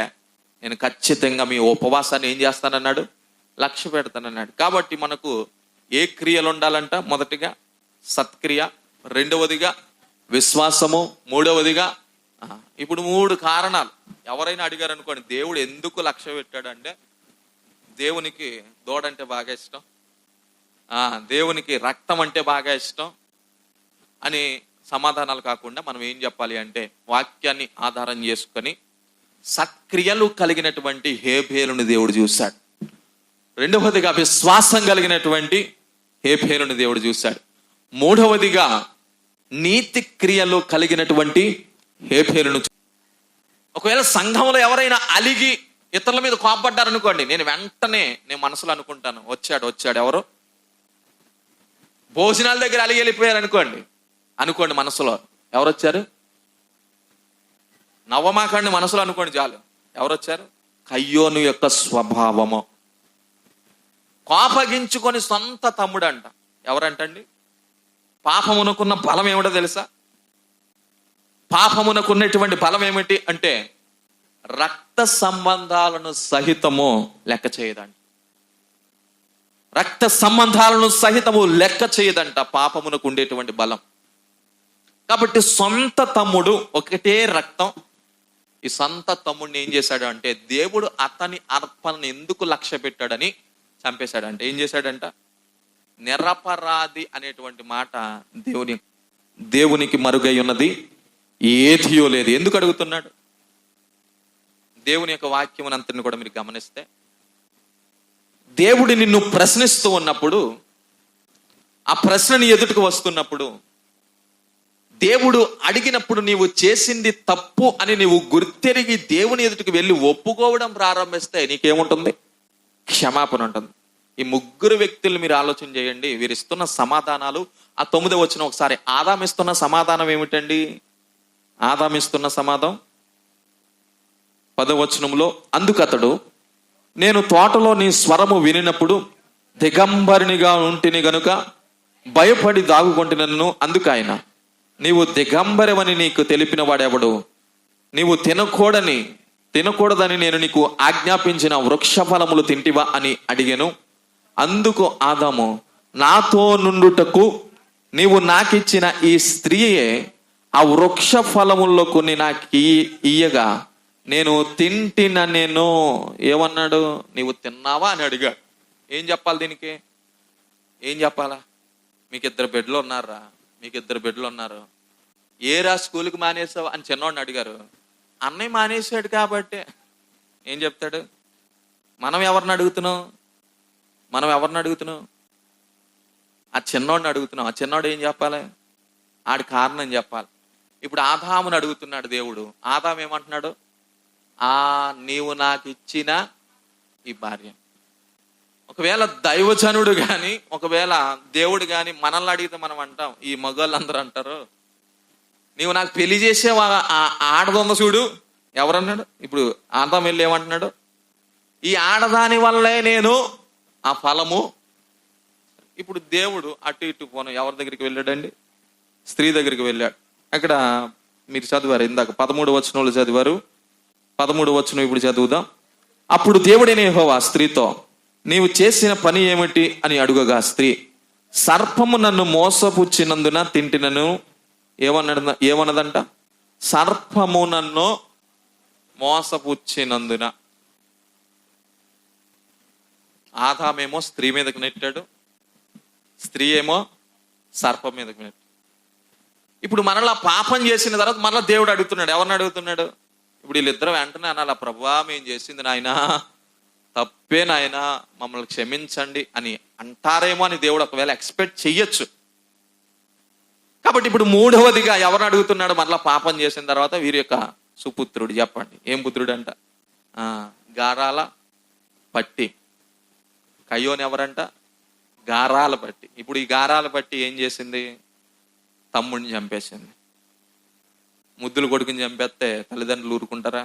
నేను ఖచ్చితంగా మీ ఉపవాసాన్ని ఏం చేస్తానన్నాడు? లక్ష్య పెడతానన్నాడు. కాబట్టి మనకు ఏ క్రియలు ఉండాలంట? మొదటిగా సత్క్రియ, రెండవదిగా విశ్వాసము, మూడవదిగా ఇప్పుడు 3 కారణాలు. ఎవరైనా అడిగారు అనుకోండి, దేవుడు ఎందుకు లక్ష్య పెట్టాడు అంటే, దేవునికి దూడంటే బాగా ఇష్టం, దేవునికి రక్తం అంటే బాగా ఇష్టం అని సమాధానాలు కాకుండా మనం ఏం చెప్పాలి అంటే, వాక్యాన్ని ఆధారం చేసుకొని సత్క్రియలు కలిగినటువంటి హేబేలుని దేవుడు చూశాడు. రెండవదిగా విశ్వాసం కలిగినటువంటి హేబేలుని దేవుడు చూశాడు. మూడవదిగా నీతి క్రియలు కలిగినటువంటి హేబేలును. ఒకవేళ సంఘంలో ఎవరైనా అలిగి ఇతరుల మీద కోపడ్డారనుకోండి, నేను మనసులో అనుకుంటాను, వచ్చాడు ఎవరు? భోజనాల దగ్గర అలిగి వెళ్ళిపోయారు అనుకోండి మనసులో, ఎవరు వచ్చారు? నవ్వమాకండి, మనసులో అనుకోండి చాలు. ఎవరు వచ్చారు? కయ్యోను యొక్క స్వభావము. కోపగించుకొని సొంత తమ్ముడు అంట. ఎవరంటండి? పాపమునకున్న బలం ఏమిటో తెలుసా? పాపమునకున్నటువంటి బలం ఏమిటి అంటే రక్త సంబంధాలను సహితము లెక్క చేయదంట. రక్త సంబంధాలను సహితము లెక్క చేయదంట పాపమునకు ఉండేటువంటి బలం. కాబట్టి సొంత తమ్ముడు, ఒకటే రక్తం, ఈ సొంత తమ్ముడిని ఏం చేశాడు అంటే దేవుడు అతని అర్పణను ఎందుకు లక్ష్య పెట్టాడని చంపేశాడంట. ఏం చేశాడంట? నిరపరాధి అనేటువంటి మాట దేవునికి మరుగై ఉన్నది ఏదియో లేదు. ఎందుకు అడుగుతున్నాడు? దేవుని యొక్క వాక్యం అంతని కూడా మీరు గమనిస్తే, దేవుడు నిన్ను ప్రశ్నిస్తూ ఉన్నప్పుడు, ఆ ప్రశ్నని ఎదుటికి వస్తున్నప్పుడు, దేవుడు అడిగినప్పుడు నీవు చేసింది తప్పు అని నీవు గుర్తెరిగి దేవుని ఎదుటికి వెళ్ళి ఒప్పుకోవడం ప్రారంభిస్తే నీకేముంటుంది? క్షమాపణ ఉంటుంది. ఈ ముగ్గురు వ్యక్తులు మీరు ఆలోచన చేయండి. వీరిస్తున్న సమాధానాలు. ఆ 9వ వచనం ఒకసారి. ఆదామిస్తున్న సమాధానం ఏమిటండి? ఆదామిస్తున్న సమాధానం 10వ వచనంలో, అందుకతడు, నేను తోటలో నీ స్వరము వినినప్పుడు దిగంబరినిగా ఉంటిని గనుక భయపడి దాగుకొంటినను. అందుకు ఆయన, నీవు దిగంబరమని నీకు తెలిపిన వాడెవడు? నీవు తినకూడదని నేను నీకు ఆజ్ఞాపించిన వృక్ష ఫలములు తింటివా అని అడిగాను. అందుకు ఆదాము, నాతో నుండుటకు నీవు నాకిచ్చిన ఈ స్త్రీయే ఆ వృక్ష ఫలముల్లో కొన్ని నాకు ఇయ్యగా నేను తింటిన. నేను ఏమన్నాడు? నీవు తిన్నావా అని అడిగాడు. ఏం చెప్పాలి దీనికి? ఏం చెప్పాలా? మీకు ఇద్దరు బిడ్డలు ఉన్నారు. ఏరా స్కూల్కి మానేసావు అని చిన్నవాడిని అడిగారు. అన్నయ్య మానేశాడు కాబట్టి ఏం చెప్తాడు? మనం ఎవరిని అడుగుతున్నాం? ఆ చిన్నవాడిని అడుగుతున్నాం. ఆ చిన్నవాడు ఏం చెప్పాలి? ఆడి కారణం చెప్పాలి. ఇప్పుడు ఆదాముని అడుగుతున్నాడు దేవుడు. ఆదాము ఏమంటున్నాడు? నీవు నాకు ఇచ్చిన ఈ భార్య. ఒకవేళ దైవజనుడు గాని, ఒకవేళ దేవుడు గాని మనల్ని అడిగితే మనం అంటాం, ఈ మగవాళ్ళందరూ అంటారు, నీవు నాకు పెళ్లి చేసేవా ఆడదొంద చూడు. ఎవరన్నాడు? ఇప్పుడు ఆదాము వెళ్ళి ఏమంటున్నాడు? ఈ ఆడదాని వల్లే నేను ఆ ఫలము. ఇప్పుడు దేవుడు అటు ఇటు పోను ఎవరి దగ్గరికి వెళ్ళాడండి? స్త్రీ దగ్గరికి వెళ్ళాడు. అక్కడ మీరు చదివారు ఇందాక 13వ వచనంలో చదివారు. 13వ వచనం ఇప్పుడు చదువుదాం. అప్పుడు దేవుడైన యెహోవా స్త్రీతో, నీవు చేసిన పని ఏమిటి అని అడుగగా స్త్రీ, సర్పము నన్ను మోసపుచ్చినందున తింటినను. ఏమన్నదంట? సర్పము నన్ను మోసపుచ్చినందున. ఆదామేమో స్త్రీ మీదకి నెట్టాడు, స్త్రీ ఏమో సర్పం మీదకి నెట్టాడు. ఇప్పుడు మనలా పాపం చేసిన తర్వాత మరలా దేవుడు అడుగుతున్నాడు. ఎవరిని అడుగుతున్నాడు? ఇప్పుడు వీళ్ళిద్దరు వెంటనే అనాలా, ప్రభువా మేము చేసింది నాయనా తప్పే నాయనా, మమ్మల్ని క్షమించండి అని అంటారేమో అని దేవుడు ఒకవేళ ఎక్స్పెక్ట్ చెయ్యొచ్చు. కాబట్టి ఇప్పుడు 3వదిగా ఎవరిని అడుగుతున్నాడు? మరలా పాపం చేసిన తర్వాత వీరి యొక్క సుపుత్రుడు. చెప్పండి, ఏం పుత్రుడు అంట? గారాల పట్టి. కయ్యోని ఎవరంట? గారాల పట్టి. ఇప్పుడు ఈ గారాల పట్టి ఏం చేసింది? తమ్ముడిని చంపేసింది. ముద్దులు కొడుకుని చంపేస్తే తల్లిదండ్రులు ఊరుకుంటారా?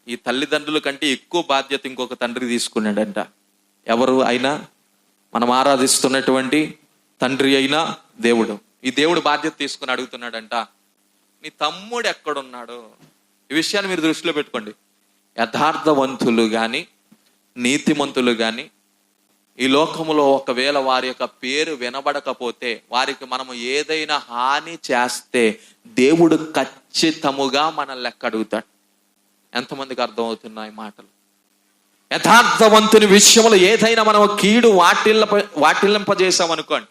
ఈ తల్లిదండ్రుల కంటే ఎక్కువ బాధ్యత ఇంకొక తండ్రి తీసుకున్నాడంట. ఎవరు అయినా? మనం ఆరాధిస్తున్నటువంటి తండ్రి అయినా దేవుడు. ఈ దేవుడు బాధ్యత తీసుకుని అడుగుతున్నాడంట, నీ తమ్ముడు ఎక్కడున్నాడు? ఈ విషయాన్ని మీరు దృష్టిలో పెట్టుకోండి. యథార్థవంతులు గాని, నీతిమంతులు గాని ఈ లోకములో ఒకవేళ వారి యొక్క పేరు వినబడకపోతే, వారికి మనము ఏదైనా హాని చేస్తే దేవుడు ఖచ్చితముగా మనల్ని లెక్క అడుగుతాడు. ఎంతమందికి అర్థమవుతున్నాయి మాటలు? యథార్థవంతుని విషయంలో ఏదైనా మనం కీడు వాటిల్లింపజేసామనుకోండి,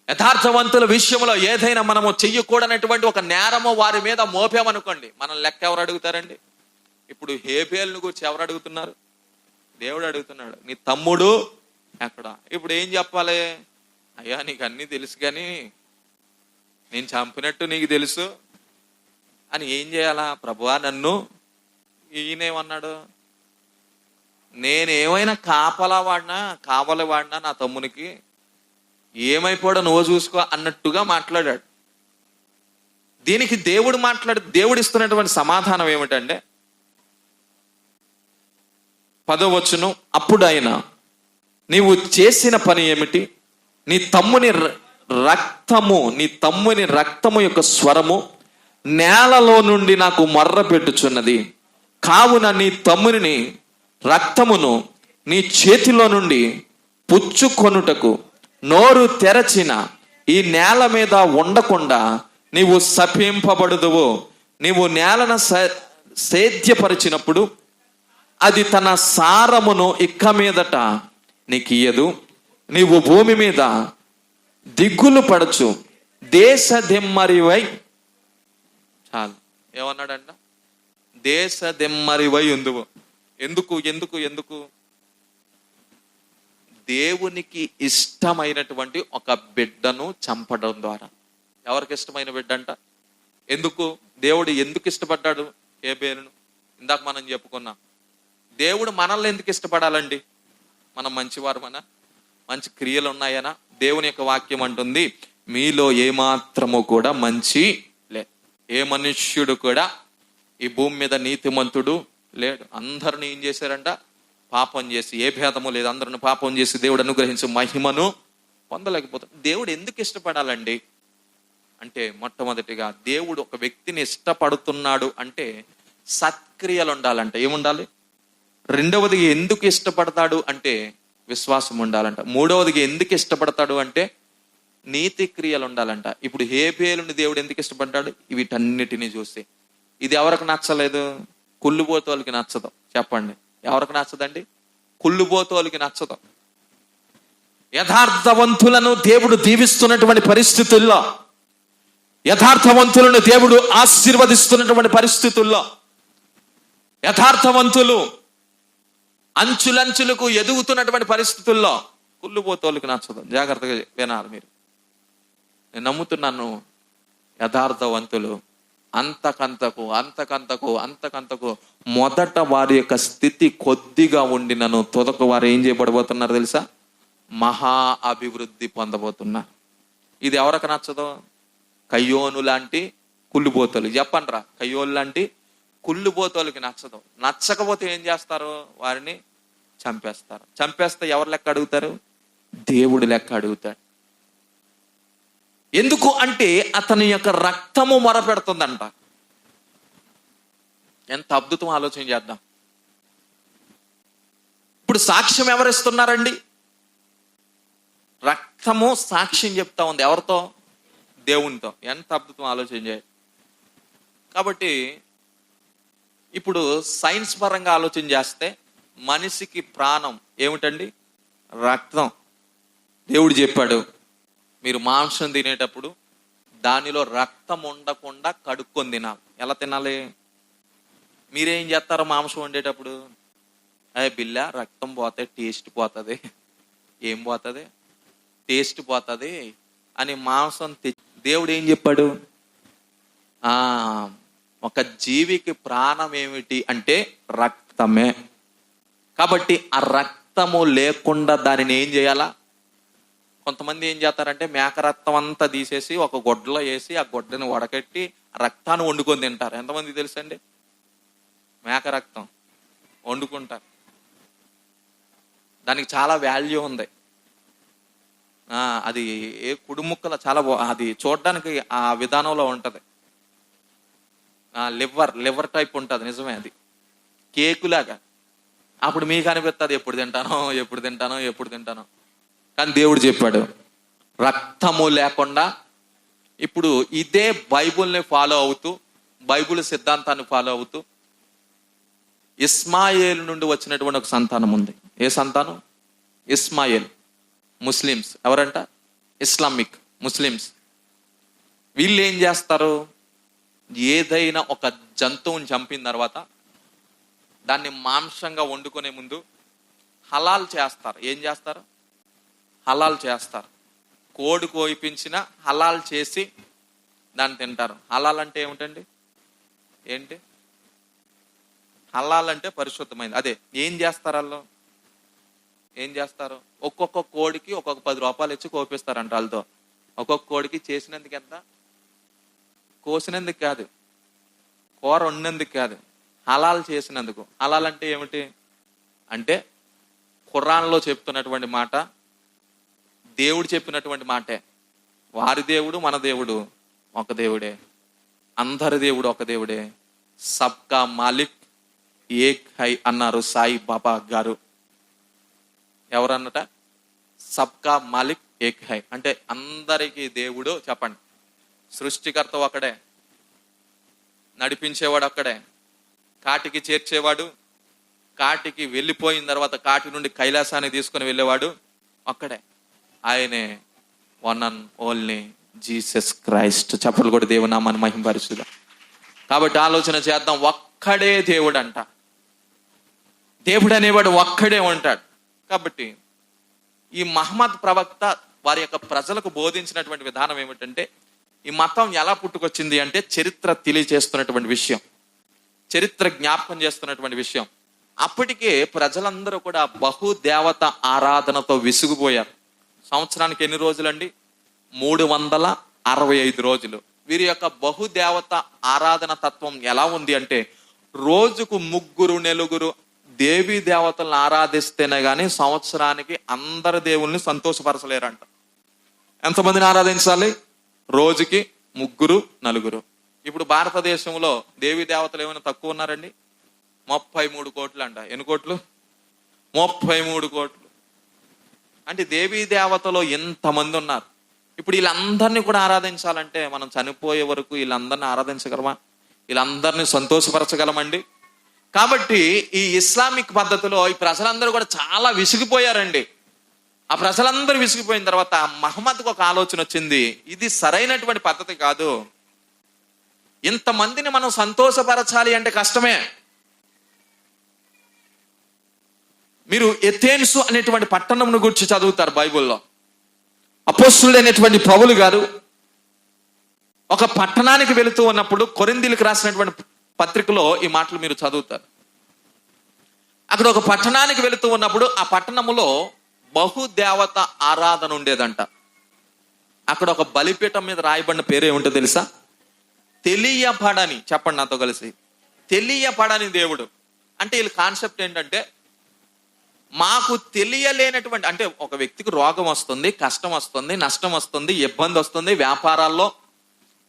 యథార్థవంతుల విషయంలో ఏదైనా మనము చెయ్యకూడనటువంటి ఒక నేరము వారి మీద మోపామనుకోండి, మనం లెక్క ఎవరు అడుగుతారండి? ఇప్పుడు హేబేలును గురించి ఎవరు అడుగుతున్నారు? దేవుడు అడుగుతున్నాడు, నీ తమ్ముడు ఎక్కడ? ఇప్పుడు ఏం చెప్పాలి? అయ్యా నీకు అన్నీ తెలుసు కానీ నేను చంపినట్టు నీకు తెలుసు అని ఏం చేయాలా? ప్రభువా నన్ను. ఈయనేమన్నాడు? నేనేమైనా కాపలా వాడినా నా తమ్మునికి, ఏమైపోయాడో నువ్వు చూసుకో అన్నట్టుగా మాట్లాడాడు. దీనికి దేవుడు ఇస్తున్నటువంటి సమాధానం ఏమిటంటే 10వ వచనం, అప్పుడు ఆయన, నీవు చేసిన పని ఏమిటి? నీ తమ్ముని రక్తము, నీ తమ్ముని రక్తము యొక్క స్వరము నేలలో నుండి నాకు మొర్ర పెట్టుచున్నది. కావున నీ తమ్ముని రక్తమును నీ చేతిలో నుండి పుచ్చుకొనుటకు నోరు తెరచిన ఈ నేల మీద ఉండకుండా నీవు శపింపబడుదువు. నీవు నేలను సేద్యపరిచినప్పుడు అది తన సారమును ఇక్క మీదట నీకు ఇయ్యదు. నీవు భూమి మీద దిగులు పడచ్చు, దేశ దిమ్మరివై. చాలు, ఏమన్నాడంట? దేశ దిమ్మరివై ఉందువు. ఎందుకు ఎందుకు ఎందుకు? దేవునికి ఇష్టమైనటువంటి ఒక బిడ్డను చంపడం ద్వారా. ఎవరికి ఇష్టమైన బిడ్డ అంట? ఎందుకు దేవుడు ఎందుకు ఇష్టపడ్డాడు హేబేలును? ఇందాక మనం చెప్పుకున్నాం. దేవుడు మనల్ని ఎందుకు ఇష్టపడాలండి? మనం మంచివారమనా? మంచి క్రియలు ఉన్నాయనా? దేవుని యొక్క వాక్యం అంటుంది, మీలో ఏమాత్రము కూడా మంచి లేదు. ఏ మనుష్యుడు కూడా ఈ భూమి మీద నీతిమంతుడు లేడు. అందరిని ఏం చేశారంట? పాపం చేసి, ఏ భేదము లేదు, అందరిని పాపం చేసి దేవుడు అనుగ్రహించి మహిమను పొందలేకపోతాడు. దేవుడు ఎందుకు ఇష్టపడాలండి అంటే, మొట్టమొదటిగా దేవుడు ఒక వ్యక్తిని ఇష్టపడుతున్నాడు అంటే సత్క్రియలు ఉండాలంట. ఏముండాలి? రెండవది ఎందుకు ఇష్టపడతాడు అంటే విశ్వాసం ఉండాలంట. మూడవదిగా ఎందుకు ఇష్టపడతాడు అంటే నీతి క్రియలు ఉండాలంట. ఇప్పుడు హేబేలుని దేవుడు ఎందుకు ఇష్టపడ్డాడు? వీటన్నిటిని చూసి. ఇది ఎవరికి నచ్చలేదు? కుళ్ళుబోతోళ్ళకి నచ్చదు. చెప్పండి, ఎవరికి నచ్చదండి? కుళ్ళుబోతోళ్ళకి నచ్చదు. యథార్థవంతులను దేవుడు దీవిస్తున్నటువంటి పరిస్థితుల్లో, యథార్థవంతులను దేవుడు ఆశీర్వదిస్తున్నటువంటి పరిస్థితుల్లో, యథార్థవంతులు అంచులంచులకు ఎదుగుతున్నటువంటి పరిస్థితుల్లో కుళ్ళుబోతోళ్ళకి నచ్చదు. జాగ్రత్తగా వినాలి మీరు. నేను నమ్ముతున్నాను, యథార్థవంతులు అంతకంతకు అంతకంతకు అంతకంతకు మొదట వారి యొక్క స్థితి కొద్దిగా ఉండినను తొదకు వారు ఏం చేయబడబోతున్నారు తెలుసా? మహా అభివృద్ధి పొందబోతున్నారు. ఇది ఎవరికి నచ్చదు? కయ్యోను లాంటి కుళ్ళుబోతోలు. చెప్పండిరా, కయ్యోను లాంటి కుళ్ళుబోతోలకి నచ్చదు. నచ్చకపోతే ఏం చేస్తారు? వారిని చంపేస్తారు. చంపేస్తే ఎవరు లెక్క అడుగుతారు? దేవుడు లెక్క అడుగుతాడు. ఎందుకు అంటే అతని యొక్క రక్తము మొరపెడుతుందంట. ఎంత అద్భుతం! ఆలోచన చేద్దాం. ఇప్పుడు సాక్ష్యం ఎవరిస్తున్నారండి? రక్తము సాక్ష్యం చెప్తా ఉంది. ఎవరితో? దేవునితో. ఎంత అద్భుతం! ఆలోచన చేయాలి. కాబట్టి ఇప్పుడు సైన్స్ పరంగా ఆలోచన చేస్తే మనిషికి ప్రాణం ఏమిటండి? రక్తం. దేవుడు చెప్పాడు, మీరు మాంసం తినేటప్పుడు దానిలో రక్తం ఉండకుండా కడుక్కొని తినాలి. ఎలా తినాలి? మీరేం చేస్తారు మాంసం వండేటప్పుడు? బిల్లా రక్తం పోతే టేస్ట్ పోతుంది. ఏం పోతుంది? టేస్ట్ పోతుంది అని మాంసం దేవుడు ఏం చెప్పాడు? ఒక జీవికి ప్రాణం ఏమిటి అంటే రక్తమే. కాబట్టి ఆ రక్తము లేకుండా దానిని ఏం చేయాలా? కొంతమంది ఏం చేస్తారంటే మేక రక్తం అంతా తీసేసి ఒక గొడ్డలో వేసి ఆ గొడ్డని వడకట్టి రక్తాన్ని వండుకొని తింటారు. ఎంతమంది తెలుసండి? మేక రక్తం వండుకుంటారు. దానికి చాలా వాల్యూ ఉంది. అది ఏ కుడుముక్కల చాలా అది చూడడానికి ఆ విధానంలో ఉంటది. లివర్ టైప్ ఉంటుంది. నిజమే, అది కేకులాగా. అప్పుడు మీకు అనిపిస్తుంది ఎప్పుడు తింటానో. కానీ దేవుడు చెప్పాడు రక్తము లేకుండా. ఇప్పుడు ఇదే బైబుల్ని ఫాలో అవుతూ, బైబుల్ సిద్ధాంతాన్ని ఫాలో అవుతూ ఇస్మాయేల్ నుండి వచ్చినటువంటి ఒక సంతానం ఉంది. ఏ సంతానం? ఇస్మాయేల్. ముస్లిమ్స్. ఎవరంట? Islamic Muslims. వీళ్ళు ఏం చేస్తారు? ఏదైనా ఒక జంతువుని చంపిన తర్వాత దాన్ని మాంసంగా వండుకునే ముందు హలాల్ చేస్తారు. ఏం చేస్తారు? హలాల్ చేస్తారు. కోడి కోయిపించిన హలాల్ చేసి దాన్ని తింటారు. హలాల్ అంటే ఏమిటండి? ఏంటి హలాల్ అంటే? పరిశుద్ధమైంది. అదే. ఏం చేస్తారు వాళ్ళు? ఏం చేస్తారు? ఒక్కొక్క కోడికి ఒక్కొక్క 10 రూపాయలు ఇచ్చి కోపిస్తారంట వాళ్ళతో. ఒక్కొక్క కోడికి చేసినందుకు ఎంత? కోసినందుకు కాదు, కూర వండినందుకు కాదు, హలాల్ చేసినందుకు. హలాల్ అంటే ఏమిటి అంటే ఖురాన్లో చెప్తున్నటువంటి మాట, దేవుడు చెప్పినటువంటి మాటే. వారి దేవుడు మన దేవుడు ఒక దేవుడే, అందరి దేవుడు ఒక దేవుడే. సబ్కా మాలిక్ ఏక్ హై అన్నారు సాయి బాబా గారు. ఎవరన్నట? సబ్కా మాలిక్ ఏక్ హై అంటే అందరికీ దేవుడు. చెప్పండి, సృష్టికర్త ఒకడే, నడిపించేవాడు ఒక్కడే, కాటికి చేర్చేవాడు, కాటికి వెళ్ళిపోయిన తర్వాత కాటి నుండి కైలాసాన్ని తీసుకొని వెళ్ళేవాడు ఒక్కడే. ఆయనే one and only Jesus Christ. చెప్పలు కూడా దేవునామాన్ని మహింపరుచుదా. కాబట్టి ఆలోచన చేద్దాం, ఒక్కడే దేవుడు అంట. దేవుడు అనేవాడు ఒక్కడే ఉంటాడు. కాబట్టి ఈ మహమ్మద్ ప్రవక్త వారి యొక్క ప్రజలకు బోధించినటువంటి విధానం ఏమిటంటే, ఈ మతం ఎలా పుట్టుకొచ్చింది అంటే చరిత్ర తెలియజేస్తున్నటువంటి విషయం, చరిత్ర జ్ఞాపకం చేస్తున్నటువంటి విషయం. అప్పటికే ప్రజలందరూ కూడా బహుదేవత ఆరాధనతో విసిగిపోయారు. సంవత్సరానికి ఎన్ని రోజులండి? 365 రోజులు. వీరి యొక్క బహుదేవత ఆరాధన తత్వం ఎలా ఉంది అంటే, రోజుకు 3-4 దేవీ దేవతలను ఆరాధిస్తేనే గాని సంవత్సరానికి అందరి దేవుల్ని సంతోషపరచలేరంట. ఎంతమందిని ఆరాధించాలి? రోజుకి 3-4. ఇప్పుడు భారతదేశంలో దేవీ దేవతలు ఏమైనా తక్కువ ఉన్నారండి? 33 కోట్లు అంట. ఎన్ని కోట్లు? 33 కోట్లు. అంటే దేవీ దేవతలో ఎంతమంది ఉన్నారు. ఇప్పుడు వీళ్ళందరినీ కూడా ఆరాధించాలంటే మనం చనిపోయే వరకు వీళ్ళందరినీ ఆరాధించగలమా? వీళ్ళందరినీ సంతోషపరచగలమండి? కాబట్టి ఈ ఇస్లామిక్ పద్ధతిలో ఈ ప్రజలందరూ కూడా చాలా విసిగిపోయారండి. ఆ ప్రజలందరూ విసిగిపోయిన తర్వాత మహమ్మద్కు ఒక ఆలోచన వచ్చింది, ఇది సరైనటువంటి పద్ధతి కాదు. ఇంతమందిని మనం సంతోషపరచాలి అంటే కష్టమే. మీరు ఎథెన్స్ అనేటువంటి పట్టణంను గురించి చదువుతారు బైబిల్లో. అపోస్తులుడైనటువంటి పౌలు గారు ఒక పట్టణానికి వెళుతూ ఉన్నప్పుడు కొరింథీయులకు రాసినటువంటి పత్రికలో ఈ మాటలు మీరు చదువుతారు. అక్కడ ఒక పట్టణానికి వెళుతూ ఉన్నప్పుడు ఆ పట్టణములో బహుదేవత ఆరాధన ఉండేదంట. అక్కడ ఒక బలిపీఠం మీద రాయబడిన పేరు ఏమిటో తెలుసా? తెలియపడని. చెప్పండి నాతో కలిసి, తెలియపడని దేవుడు. అంటే వీళ్ళ కాన్సెప్ట్ ఏంటంటే, మాకు తెలియలేనటువంటి, అంటే ఒక వ్యక్తికి రోగం వస్తుంది, కష్టం వస్తుంది, నష్టం వస్తుంది, ఇబ్బంది వస్తుంది, వ్యాపారాల్లో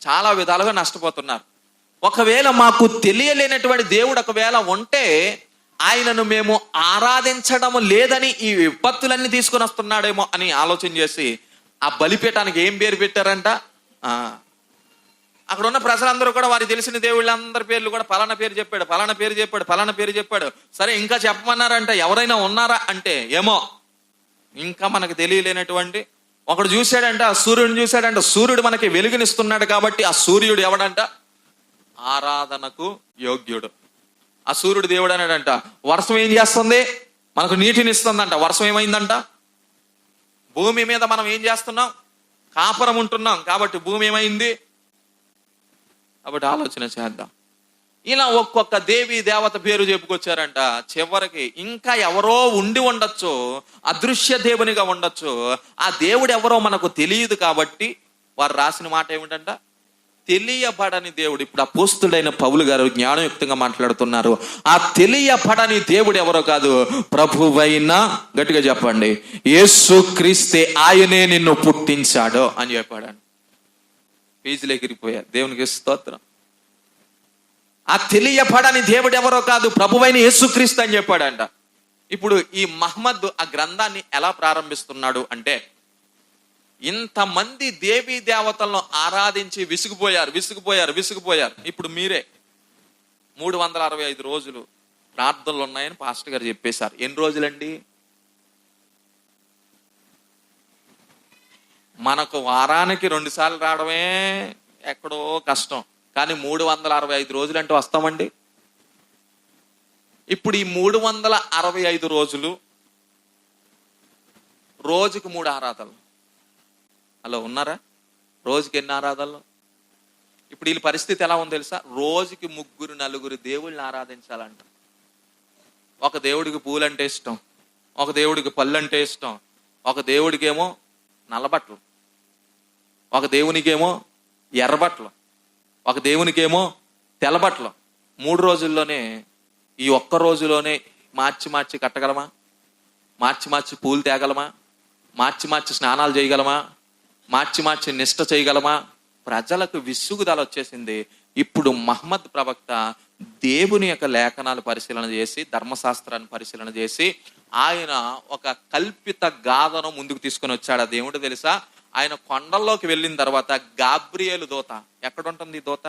చాలా విధాలుగా నష్టపోతున్నారు. ఒకవేళ మాకు తెలియలేనటువంటి దేవుడు ఒకవేళ ఉంటే ఆయనను మేము ఆరాధించడం లేదని ఈ విపత్తులన్నీ తీసుకొని వస్తున్నాడేమో అని ఆలోచన చేసి ఆ బలిపీఠానికి ఏం పేరు పెట్టారంట? అక్కడ ఉన్న ప్రజలందరూ కూడా వారికి తెలిసిన దేవుళ్ళందరి పేర్లు కూడా పలానా పేరు చెప్పాడు, పలానా పేరు చెప్పాడు, పలానా పేరు చెప్పాడు. సరే ఇంకా చెప్పమన్నారంట. ఎవరైనా ఉన్నారా అంటే ఏమో ఇంకా మనకు తెలియలేనటువంటి ఒకడు చూశాడంట, సూర్యుడిని చూశాడంట. సూర్యుడు మనకి వెలుగునిస్తున్నాడు కాబట్టి ఆ సూర్యుడు ఎవడంట? ఆరాధనకు యోగ్యుడు. ఆ సూర్యుడు దేవుడు అన్నాడంట. వర్షం ఏం చేస్తుంది? మనకు నీటిని ఇస్తుందంట. వర్షం ఏమైందంట? భూమి మీద మనం ఏం చేస్తున్నాం? కాపురం ఉంటున్నాం కాబట్టి భూమి ఏమైంది? కాబట్టి ఆలోచన చేద్దాం. ఇలా ఒక్కొక్క దేవి దేవత పేరు చెప్పుకొచ్చారంట. చివరికి ఇంకా ఎవరో ఉండి ఉండొచ్చు, అదృశ్య దేవునిగా ఉండొచ్చు. ఆ దేవుడు ఎవరో మనకు తెలియదు కాబట్టి వారు రాసిన మాట ఏమిటంట? తెలియబడని దేవుడు. ఇప్పుడు అపోస్తుడైన పౌలు గారు జ్ఞానయుక్తంగా మాట్లాడుతున్నారు. ఆ తెలియబడని దేవుడు ఎవరో కాదు, ప్రభువైన, గట్టిగా చెప్పండి, యేసుక్రీస్తే ఆయనే నిన్ను పుట్టించాడు అని చెప్పాడు. పీజులు ఎగిరిపోయారు. దేవునికి స్తోత్రం. ఆ తెలియబడని దేవుడు ఎవరో కాదు, ప్రభువైన యేసుక్రీస్తు అని చెప్పాడంట. ఇప్పుడు ఈ మహమ్మద్ ఆ గ్రంథాన్ని ఎలా ప్రారంభిస్తున్నాడు అంటే, ఇంతమంది దేవీ దేవతలను ఆరాధించి విసిగిపోయారు. ఇప్పుడు మీరే 365 రోజులు ప్రార్థనలు ఉన్నాయని పాస్టర్ గారు చెప్పేశారు. ఎన్ని రోజులండి? మనకు వారానికి 2 సార్లు రావడమే ఎక్కడో కష్టం, కానీ 365 రోజులు అంటే వస్తామండి. ఇప్పుడు ఈ 365 రోజులు రోజుకు 3 ఆరాధనలు. అలా ఉన్నారా? రోజుకి ఎన్ని ఆరాధనలు? ఇప్పుడు వీళ్ళ పరిస్థితి ఎలా ఉంది తెలుసా? రోజుకి 3-4 దేవుళ్ళని ఆరాధించాలంట. ఒక దేవుడికి పూలు అంటే ఇష్టం, ఒక దేవుడికి పళ్ళు అంటే ఇష్టం, ఒక దేవుడికేమో నల్లబట్టలు, ఒక దేవునికేమో ఎర్రబట్టలు, ఒక దేవునికేమో తెల్లబట్టలు. 3 రోజుల్లోనే, ఈ ఒక్క రోజులోనే మార్చి కట్టగలమా? మార్చి పూలు తేగలమా? మార్చి స్నానాలు చేయగలమా? మార్చి మార్చి నిష్ట చేయగలమా? ప్రజలకు విసుగుదల వచ్చేసింది. ఇప్పుడు మహమ్మద్ ప్రవక్త దేవుని యొక్క లేఖనాలు పరిశీలన చేసి, ధర్మశాస్త్రాన్ని పరిశీలన చేసి, ఆయన ఒక కల్పిత గాథను ముందుకు తీసుకొని వచ్చాడు. అది ఏమిటో తెలుసా? ఆయన కొండల్లోకి వెళ్ళిన తర్వాత గాబ్రియేలు దూత, ఎక్కడ ఉంటుంది దూత?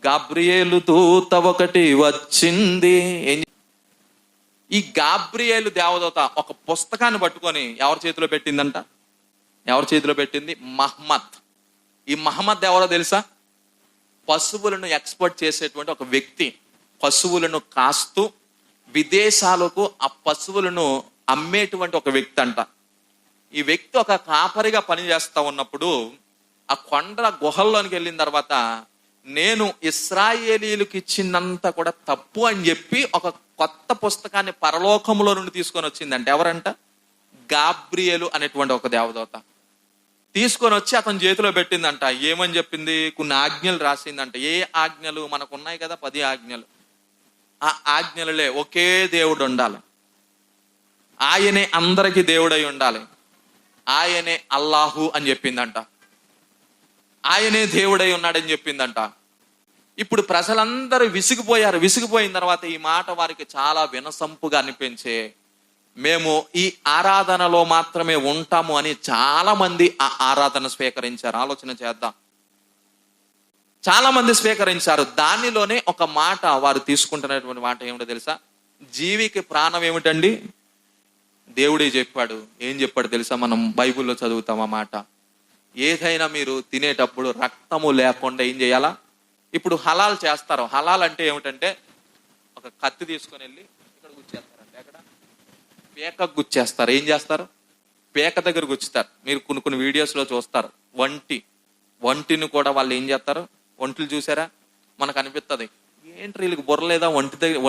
గాబ్రియేలు దూత ఒకటి వచ్చింది. ఈ గాబ్రియేలు దేవదూత ఒక పుస్తకాన్ని పట్టుకొని ఎవరి చేతిలో పెట్టిందంట? ఎవరి చేతిలో పెట్టింది? మహమ్మద్. ఈ మహమ్మద్ ఎవరో తెలుసా? పశువులను ఎక్స్పోర్ట్ చేసేటువంటి ఒక వ్యక్తి. పశువులను కాస్తూ విదేశాలకు ఆ పశువులను అమ్మేటువంటి ఒక వ్యక్తి అంట. ఈ వ్యక్తి ఒక కాపరిగా పనిచేస్తా ఉన్నప్పుడు ఆ కొండ గుహల్లోనికి వెళ్ళిన తర్వాత, నేను ఇశ్రాయేలీలకు ఇచ్చినంత కూడా తప్పు అని చెప్పి ఒక కొత్త పుస్తకాన్ని పరలోకంలో నుండి తీసుకొని వచ్చిందంట. ఎవరంట? గాబ్రియేలు అనేటువంటి ఒక దేవదూత తీసుకొని వచ్చి అతని చేతిలో పెట్టిందంట. ఏమని చెప్పింది? కొన్ని ఆజ్ఞలు రాసిందంట. ఏ ఆజ్ఞలు? మనకు ఉన్నాయి కదా 10 ఆజ్ఞలు. ఆ ఆజ్ఞలలే ఒకే దేవుడు ఉండాలి, ఆయనే అందరికీ దేవుడై ఉండాలి, ఆయనే అల్లాహు అని చెప్పిందంట, ఆయనే దేవుడై ఉన్నాడని చెప్పిందంట. ఇప్పుడు ప్రజలందరూ విసిగిపోయారు. విసిగిపోయిన తర్వాత ఈ మాట వారికి చాలా వినసంపుగా అనిపించే, మేము ఈ ఆరాధనలో మాత్రమే ఉంటాము అని చాలా మంది ఆ ఆరాధన స్వీకరించారు. ఆలోచన చేద్దాం. చాలా మంది స్వీకరించారు. దానిలోనే ఒక మాట వారు తీసుకుంటున్నటువంటి మాట ఏమిటో తెలుసా? జీవికి ప్రాణం ఏమిటండి? దేవుడే చెప్పాడు. ఏం చెప్పాడు తెలుసా? మనం బైబిల్లో చదువుతాం ఆ మాట. ఏదైనా మీరు తినేటప్పుడు రక్తము లేకుండా ఏం చేయాలా? ఇప్పుడు హలాల్ చేస్తారు. హలాల్ అంటే ఏమిటంటే, ఒక కత్తి తీసుకొని వెళ్ళి ఇక్కడ గుచ్చేస్తారంటే, ఎక్కడ? పేక గుచ్చేస్తారు. ఏం చేస్తారు? పేక దగ్గర గుచ్చుతారు. మీరు కొన్ని వీడియోస్లో చూస్తారు. వంటిని కూడా వాళ్ళు ఏం చేస్తారు? ఒంట్లు చూసారా? మనకు అనిపిస్తుంది, ఏంటి వీళ్ళకి బుర్రలేదా?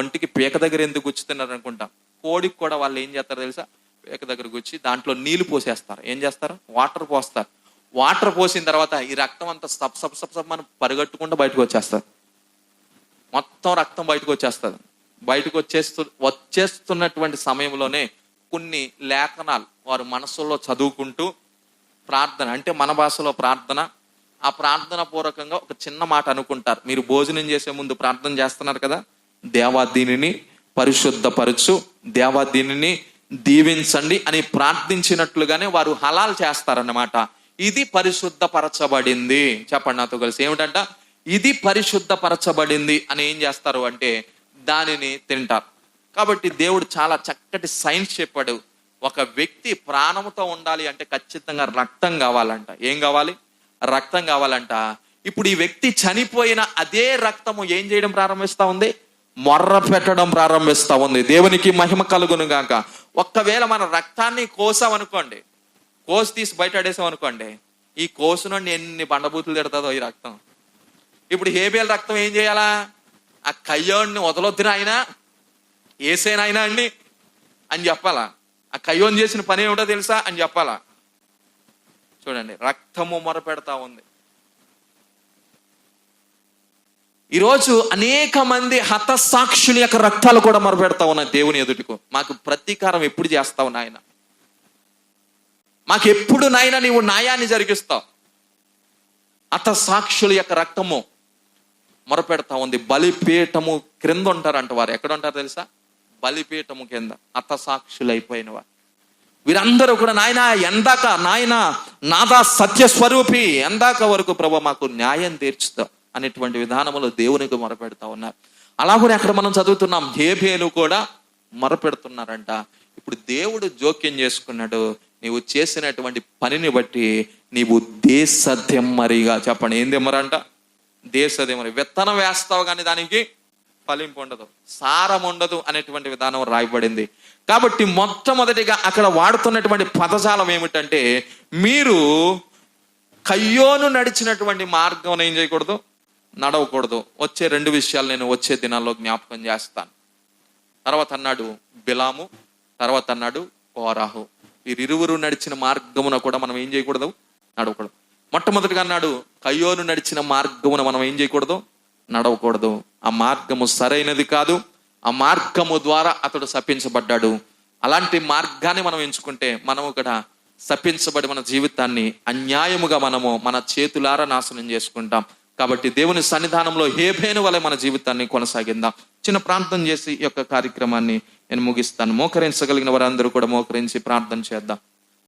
ఒంటికి పేక దగ్గర ఎందుకు గుచ్చుతున్నారు అనుకుంటాం. కోడికి కూడా వాళ్ళు ఏం చేస్తారు తెలుసా? పేక దగ్గర గుచ్చి దాంట్లో నీళ్లు పోసేస్తారు. ఏం చేస్తారు? వాటర్ పోస్తారు. వాటర్ పోసిన తర్వాత ఈ రక్తం అంతా సబ్ మనం పరిగెట్టుకుంటూ బయటకు వచ్చేస్తారు. మొత్తం రక్తం బయటకు వచ్చేస్తుంది. బయటకు వచ్చేస్తున్నటువంటి సమయంలోనే కొన్ని లేఖనాలు వారు మనసులో చదువుకుంటూ ప్రార్థన, అంటే మన భాషలో ప్రార్థన, ఆ ప్రార్థన పూర్వకంగా ఒక చిన్న మాట అనుకుంటారు. మీరు భోజనం చేసే ముందు ప్రార్థన చేస్తున్నారు కదా, దేవా దీనిని పరిశుద్ధపరచు, దేవా దీనిని దీవించండి అని ప్రార్థించినట్లుగానే వారు హలాల్ చేస్తారన్నమాట. ఇది పరిశుద్ధపరచబడింది. చెప్పండి నాతో కలిసి, ఏమిటంట? ఇది పరిశుద్ధపరచబడింది అని ఏం చేస్తారు అంటే దానిని తింటారు. కాబట్టి దేవుడు చాలా చక్కటి సైన్స్ చెప్పాడు. ఒక వ్యక్తి ప్రాణంతో ఉండాలి అంటే ఖచ్చితంగా రక్తం కావాలంట. ఏం కావాలి? రక్తం కావాలంట. ఇప్పుడు ఈ వ్యక్తి చనిపోయిన అదే రక్తము ఏం చేయడం ప్రారంభిస్తా ఉంది? మొర్ర పెట్టడం ప్రారంభిస్తా ఉంది. దేవునికి మహిమ కలుగును గాక. ఒక్కవేళ మన రక్తాన్ని కోసామనుకోండి, కోసి తీసి బయట ఆడేసాం అనుకోండి, ఈ కోసు నుండి ఎన్ని బండబూతులు తిడుతుందో ఈ రక్తం. ఇప్పుడు హేబేల్ రక్తం ఏం చేయాలా? ఆ కయ్యోడిని వదలొద్దున ఆయన, ఏసేనాయనా అండి అని చెప్పాలా. ఆ కయ్యోని చేసిన పని ఏమిటో తెలుసా అని చెప్పాలా. చూడండి, రక్తము మొరపెడతా ఉంది. ఈరోజు అనేక మంది హతసాక్షుల యొక్క రక్తాలు కూడా మొరపెడతా ఉన్నాయి దేవుని ఎదుటికు. మాకు ప్రతీకారం ఎప్పుడు చేస్తావు నాయన? మాకెప్పుడు నాయన నీవు న్యాయాన్ని జరిగిస్తావు? హతసాక్షుల యొక్క రక్తము మొరపెడతా ఉంది. బలిపీఠము క్రింద ఉంటారంట వారు. ఎక్కడ ఉంటారు తెలుసా? బలిపీఠము కింద హతసాక్షులు అయిపోయిన వారు. వీరందరూ కూడా నాయన ఎందాక, నాయన నాదా సత్యస్వరూపి, ఎందాక వరకు ప్రభు మాకు న్యాయం తీర్చుతావు అనేటువంటి విధానంలో దేవునికి మొరపెడతా ఉన్నారు. అలాగనే అక్కడ మనం చదువుతున్నాం, హేబేలు కూడా మొరపెడుతున్నారంట. ఇప్పుడు దేవుడు జోక్యం చేసుకున్నాడు. నీవు చేసినటువంటి పనిని బట్టి నీవు దేశదెమ్మరిగా, చెప్పండి ఏం దెమ్మరంట? దేశదెమ్మరి. విత్తనం వేస్తావు కానీ దానికి ఫలింపు ఉండదు, సారం ఉండదు అనేటువంటి విధానం రాయబడింది. కాబట్టి మొట్టమొదటిగా అక్కడ వాడుతున్నటువంటి పదజాలం ఏమిటంటే, మీరు కయ్యోను నడిచినటువంటి మార్గం ఏం చేయకూడదు? నడవకూడదు. వచ్చే 2 విషయాలు నేను వచ్చే దినాల్లో జ్ఞాపకం చేస్తాను. తర్వాత అన్నాడు బిలాము, తర్వాత అన్నాడు కోరాహు. వీరిరువురు నడిచిన మార్గమున కూడా మనం ఏం చేయకూడదు? నడవకూడదు. మొట్టమొదటిగా అన్నాడు కయ్యోను నడిచిన మార్గమున మనం ఏం చేయకూడదు? నడవకూడదు. ఆ మార్గము సరైనది కాదు. ఆ మార్గము ద్వారా అతడు శపించబడ్డాడు. అలాంటి మార్గాన్ని మనం ఎంచుకుంటే మనం ఇక్కడ శపించబడి మన జీవితాన్ని అన్యాయముగా మనము మన చేతులారా నాశనం చేసుకుంటాం. కాబట్టి దేవుని సన్నిధానంలో హేబేను వలె మన జీవితాన్ని కొనసాగిద్దాం. చిన్న ప్రార్థన చేసి ఈ యొక్క కార్యక్రమాన్ని నేను ముగిస్తాను. మోకరించగలిగిన వారందరూ కూడా మోకరించి ప్రార్థన చేద్దాం.